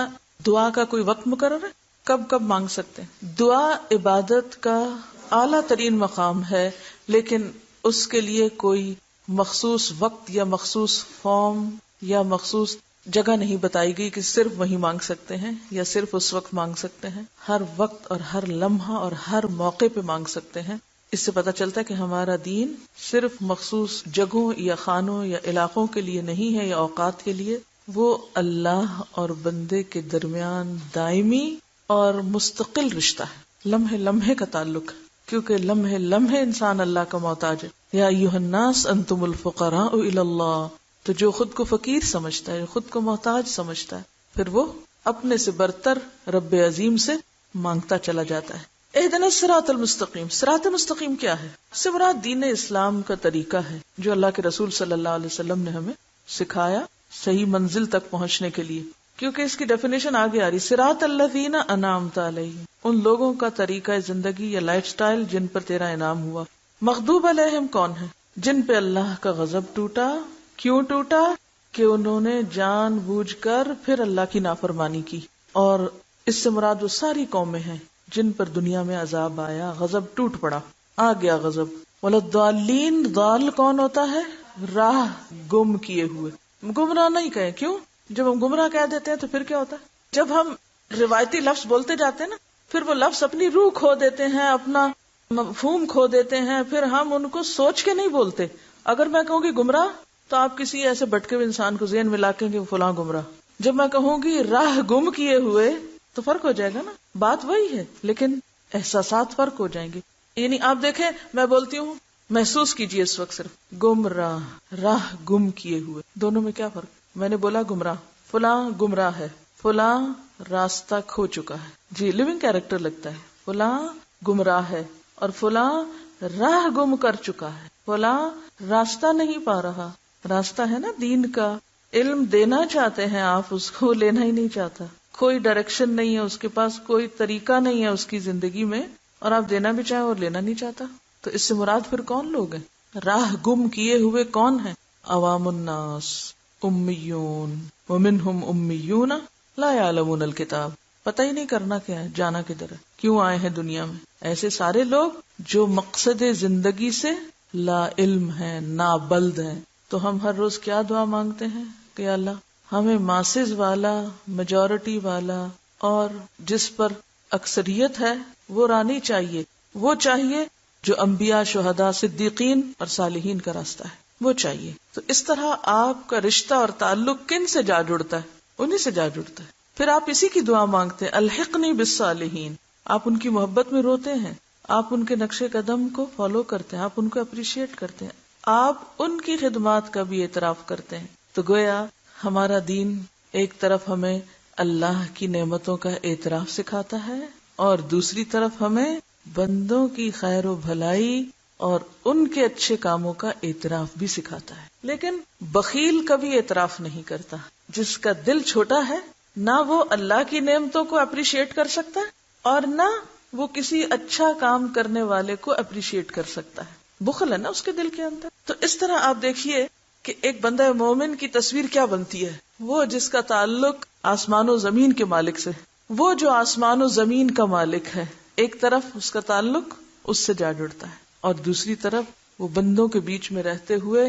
دعا کا کوئی وقت مقرر ہے؟ کب کب مانگ سکتے ہیں؟ دعا عبادت کا اعلیٰ ترین مقام ہے، لیکن اس کے لیے کوئی مخصوص وقت یا مخصوص فارم یا مخصوص جگہ نہیں بتائی گئی کہ صرف وہی مانگ سکتے ہیں یا صرف اس وقت مانگ سکتے ہیں. ہر وقت اور ہر لمحہ اور ہر موقع پہ مانگ سکتے ہیں. اس سے پتہ چلتا ہے کہ ہمارا دین صرف مخصوص جگہوں یا خانوں یا علاقوں کے لیے نہیں ہے یا اوقات کے لیے، وہ اللہ اور بندے کے درمیان دائمی اور مستقل رشتہ ہے، لمحے لمحے کا تعلق ہے، کیونکہ لمحے لمحے انسان اللہ کا محتاج ہے. یا ایھا الناس انتم الفقراء الی اللہ. تو جو خود کو فقیر سمجھتا ہے، خود کو محتاج سمجھتا ہے، پھر وہ اپنے سے برتر رب عظیم سے مانگتا چلا جاتا ہے. اہدنا الصراط المستقیم. صراط مستقیم کیا ہے؟ اس سے مراد دین اسلام کا طریقہ ہے جو اللہ کے رسول صلی اللہ علیہ وسلم نے ہمیں سکھایا صحیح منزل تک پہنچنے کے لیے. کیونکہ اس کی ڈیفینیشن آگے آ رہی، صراط الذین انعمت علیہم، ان لوگوں کا طریقہ زندگی یا لائف سٹائل جن پر تیرا انعام ہوا. مغضوب علیہم کون ہے؟ جن پہ اللہ کا غضب ٹوٹا. کیوں ٹوٹا؟ کہ انہوں نے جان بوجھ کر پھر اللہ کی نافرمانی کی، اور اس سے مراد وہ ساری قومیں ہیں جن پر دنیا میں عذاب آیا، غضب ٹوٹ پڑا، آ گیا غضب۔ وَلَضَّالِّينَ، ضال کون ہوتا ہے؟ راہ گم کیے ہوئے۔ گمراہ نہیں کہیں، کیوں؟ جب ہم گمراہ کہہ دیتے ہیں تو پھر کیا ہوتا ہے؟ جب ہم روایتی لفظ بولتے جاتے ہیں نا، پھر وہ لفظ اپنی روح کھو دیتے ہیں، اپنا مفہوم کھو دیتے ہیں، پھر ہم ان کو سوچ کے نہیں بولتے۔ اگر میں کہوں گی گمراہ تو آپ کسی ایسے بھٹکے ہوئے انسان کو ذہن میں لا کے کہ فلاں گمراہ۔ جب میں کہوں گی راہ گم کیے ہوئے تو فرق ہو جائے گا نا، بات وہی ہے لیکن احساسات فرق ہو جائیں گے۔ یعنی آپ دیکھیں، میں بولتی ہوں محسوس کیجئے اس وقت صرف گمراہ، راہ گم کیے ہوئے، دونوں میں کیا فرق؟ میں نے بولا گمراہ، فلاں گمراہ ہے، فلاں راستہ کھو چکا ہے، جی لیونگ کیریکٹر لگتا ہے، فلاں گمراہ ہے اور فلاں راہ گم کر چکا ہے، فلاں راستہ نہیں پا رہا۔ راستہ ہے نا دین کا، علم دینا چاہتے ہیں آپ، اس کو لینا ہی نہیں چاہتا، کوئی ڈائریکشن نہیں ہے اس کے پاس، کوئی طریقہ نہیں ہے اس کی زندگی میں، اور آپ دینا بھی چاہیں اور لینا نہیں چاہتا۔ تو اس سے مراد پھر کون لوگ ہیں؟ راہ گم کیے ہوئے کون ہیں؟ عوام الناس، امیون، ومنہم امیون لا یعلمون الکتاب، پتہ ہی نہیں کرنا کیا ہے، جانا کدھر ہے، کیوں آئے ہیں دنیا میں۔ ایسے سارے لوگ جو مقصد زندگی سے لا علم ہیں، نابلد ہیں۔ تو ہم ہر روز کیا دعا مانگتے ہیں کہ یا اللہ ہمیں ماسز والا، میجورٹی والا، اور جس پر اکثریت ہے وہ رانی چاہیے، وہ چاہیے جو انبیاء، شہداء، صدیقین اور صالحین کا راستہ ہے، وہ چاہیے۔ تو اس طرح آپ کا رشتہ اور تعلق کن سے جا جڑتا ہے؟ انہی سے جا جڑتا ہے۔ پھر آپ اسی کی دعا مانگتے ہیں، الحقنی بالصالحین، آپ ان کی محبت میں روتے ہیں، آپ ان کے نقش قدم کو فالو کرتے ہیں، آپ ان کو اپریشیٹ کرتے ہیں، آپ ان کی خدمات کا بھی اعتراف کرتے ہیں۔ تو گویا ہمارا دین ایک طرف ہمیں اللہ کی نعمتوں کا اعتراف سکھاتا ہے، اور دوسری طرف ہمیں بندوں کی خیر و بھلائی اور ان کے اچھے کاموں کا اعتراف بھی سکھاتا ہے۔ لیکن بخیل کبھی اعتراف نہیں کرتا، جس کا دل چھوٹا ہے نہ وہ اللہ کی نعمتوں کو اپریشیٹ کر سکتا ہے اور نہ وہ کسی اچھا کام کرنے والے کو اپریشیٹ کر سکتا ہے، بخل ہے نا اس کے دل کے اندر۔ تو اس طرح آپ دیکھیے کہ ایک بندہ مومن کی تصویر کیا بنتی ہے، وہ جس کا تعلق آسمان و زمین کے مالک سے، وہ جو آسمان و زمین کا مالک ہے، ایک طرف اس کا تعلق اس سے جا جڑتا ہے اور دوسری طرف وہ بندوں کے بیچ میں رہتے ہوئے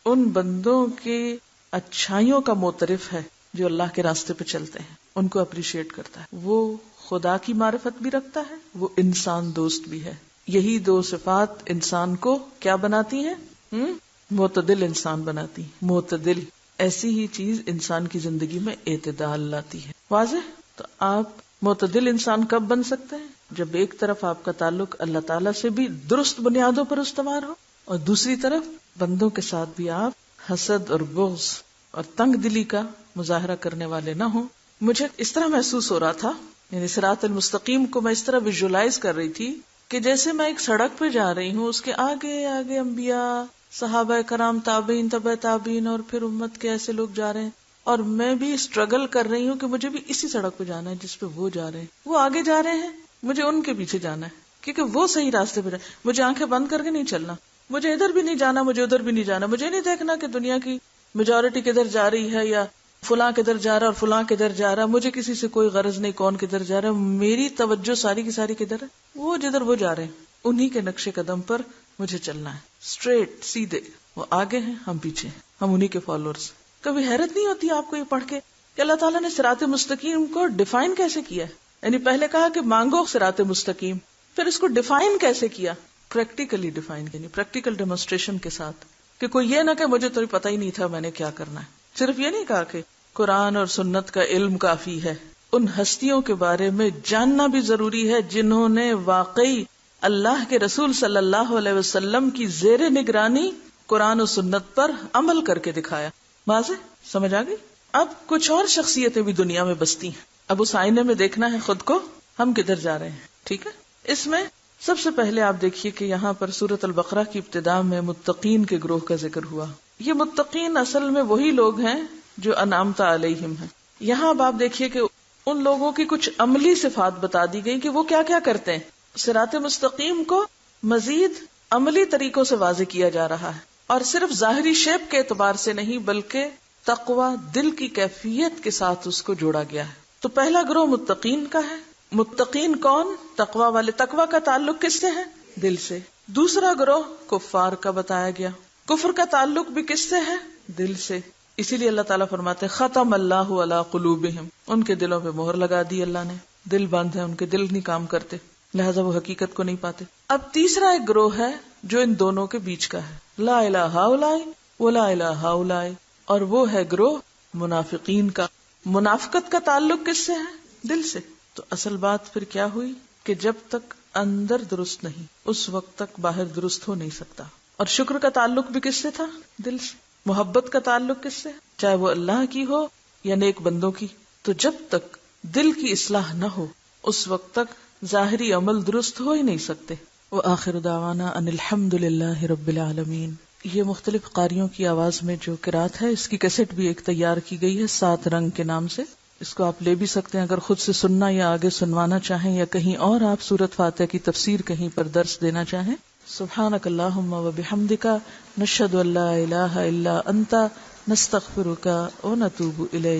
ان بندوں کی اچھائیوں کا معترف ہے جو اللہ کے راستے پہ چلتے ہیں، ان کو اپریشیٹ کرتا ہے، وہ خدا کی معرفت بھی رکھتا ہے، وہ انسان دوست بھی ہے۔ یہی دو صفات انسان کو کیا بناتی ہیں؟ معتدل انسان بناتی ہیں۔ معتدل، ایسی ہی چیز انسان کی زندگی میں اعتدال لاتی ہے۔ واضح؟ تو آپ معتدل انسان کب بن سکتے ہیں؟ جب ایک طرف آپ کا تعلق اللہ تعالیٰ سے بھی درست بنیادوں پر استوار ہو، اور دوسری طرف بندوں کے ساتھ بھی آپ حسد اور بغض اور تنگ دلی کا مظاہرہ کرنے والے نہ ہوں۔ مجھے اس طرح محسوس ہو رہا تھا، یعنی صراط المستقیم کو میں اس طرح ویژولائز کر رہی تھی کہ جیسے میں ایک سڑک پہ جا رہی ہوں، اس کے آگے آگے انبیاء، صحابہ کرام، تابعین، تبع تابعین، اور پھر امت کے ایسے لوگ جا رہے ہیں، اور میں بھی اسٹرگل کر رہی ہوں کہ مجھے بھی اسی سڑک پہ جانا ہے جس پہ وہ جا رہے ہیں۔ وہ آگے جا رہے ہیں، مجھے ان کے پیچھے جانا ہے کیونکہ وہ صحیح راستے پہ جائیں۔ مجھے آنکھیں بند کر کے نہیں چلنا، مجھے ادھر بھی نہیں جانا، مجھے ادھر بھی نہیں جانا، مجھے نہیں دیکھنا کہ دنیا کی میجورٹی کدھر جا رہی ہے یا فلاں کدھر جا رہا اور فلاں کدھر جا رہا، مجھے کسی سے کوئی غرض نہیں کون کدھر جا رہا ہے، میری توجہ ساری کی ساری کدھر ہے؟ وہ جدھر وہ جا رہے ہیں انہی کے نقش قدم پر مجھے چلنا ہے، اسٹریٹ، سیدھے۔ وہ آگے ہیں، ہم پیچھے ہیں، ہم انہی کے فالوورز۔ کبھی حیرت نہیں ہوتی آپ کو یہ پڑھ کے کہ اللہ تعالیٰ نے صراط مستقیم کو ڈیفائن کیسے کیا ہے؟ یعنی پہلے کہا کہ مانگو صراط مستقیم، پھر اس کو ڈیفائن کیسے کیا؟ پریکٹیکلی ڈیفائن، یعنی پریکٹیکل ڈیمونسٹریشن کے ساتھ، کہ کوئی یہ نہ کہ مجھے تو پتہ ہی نہیں تھا میں نے کیا کرنا ہے۔ صرف یہ نہیں کہا کہ قرآن اور سنت کا علم کافی ہے، ان ہستیوں کے بارے میں جاننا بھی ضروری ہے جنہوں نے واقعی اللہ کے رسول صلی اللہ علیہ وسلم کی زیر نگرانی قرآن و سنت پر عمل کر کے دکھایا۔ واضح سمجھ آ گئی؟ اب کچھ اور شخصیتیں بھی دنیا میں بستی ہیں، اب اس آئینے میں دیکھنا ہے خود کو، ہم کدھر جا رہے ہیں۔ ٹھیک ہے، اس میں سب سے پہلے آپ دیکھیے کہ یہاں پر سورۃ البقرہ کی ابتدا میں متقین کے گروہ کا ذکر ہوا۔ یہ متقین اصل میں وہی لوگ ہیں جو انعمت علیہم ہیں۔ یہاں اب آپ دیکھیے کہ ان لوگوں کی کچھ عملی صفات بتا دی گئی کہ وہ کیا کیا کرتے ہیں۔ صراط مستقیم کو مزید عملی طریقوں سے واضح کیا جا رہا ہے، اور صرف ظاہری شیپ کے اعتبار سے نہیں بلکہ تقوی دل کی کیفیت کے ساتھ اس کو جوڑا گیا ہے. تو پہلا گروہ متقین کا ہے. متقین کون؟ تقوی والے. تقوی کا تعلق کس سے ہے؟ دل سے. دوسرا گروہ کفار کا بتایا گیا. کفر کا تعلق بھی کس سے ہے؟ دل سے. اسی لیے اللہ تعالیٰ فرماتے ختم اللہ علی قلوبہم، ان کے دلوں پہ مہر لگا دی اللہ نے. دل بند ہے، ان کے دل نہیں کام کرتے، لہذا وہ حقیقت کو نہیں پاتے. اب تیسرا ایک گروہ ہے جو ان دونوں کے بیچ کا ہے، لا الہ ہؤلاء ولا الہ ہؤلاء، اور وہ ہے گروہ منافقین کا. منافقت کا تعلق کس سے ہے؟ دل سے. تو اصل بات پھر کیا ہوئی کہ جب تک اندر درست نہیں اس وقت تک باہر درست ہو نہیں سکتا. اور شکر کا تعلق بھی کس سے تھا؟ دل سے. محبت کا تعلق کس سے؟ چاہے وہ اللہ کی ہو یا نیک بندوں کی. تو جب تک دل کی اصلاح نہ ہو اس وقت تک ظاہری عمل درست ہو ہی نہیں سکتے. وآخر دعوانا ان الحمد للہ رب العالمین. یہ مختلف قاریوں کی آواز میں جو قرات ہے، اس کی کیسٹ بھی ایک تیار کی گئی ہے 7 رنگ کے نام سے. اس کو آپ لے بھی سکتے ہیں اگر خود سے سننا یا آگے سنوانا چاہیں، یا کہیں اور آپ سورۃ فاتحہ کی تفسیر کہیں پر درس دینا چاہیں. سبحانک اللہم و بحمدک نشہد ان لا الہ الا انت نستغفرک و نتوب الیک.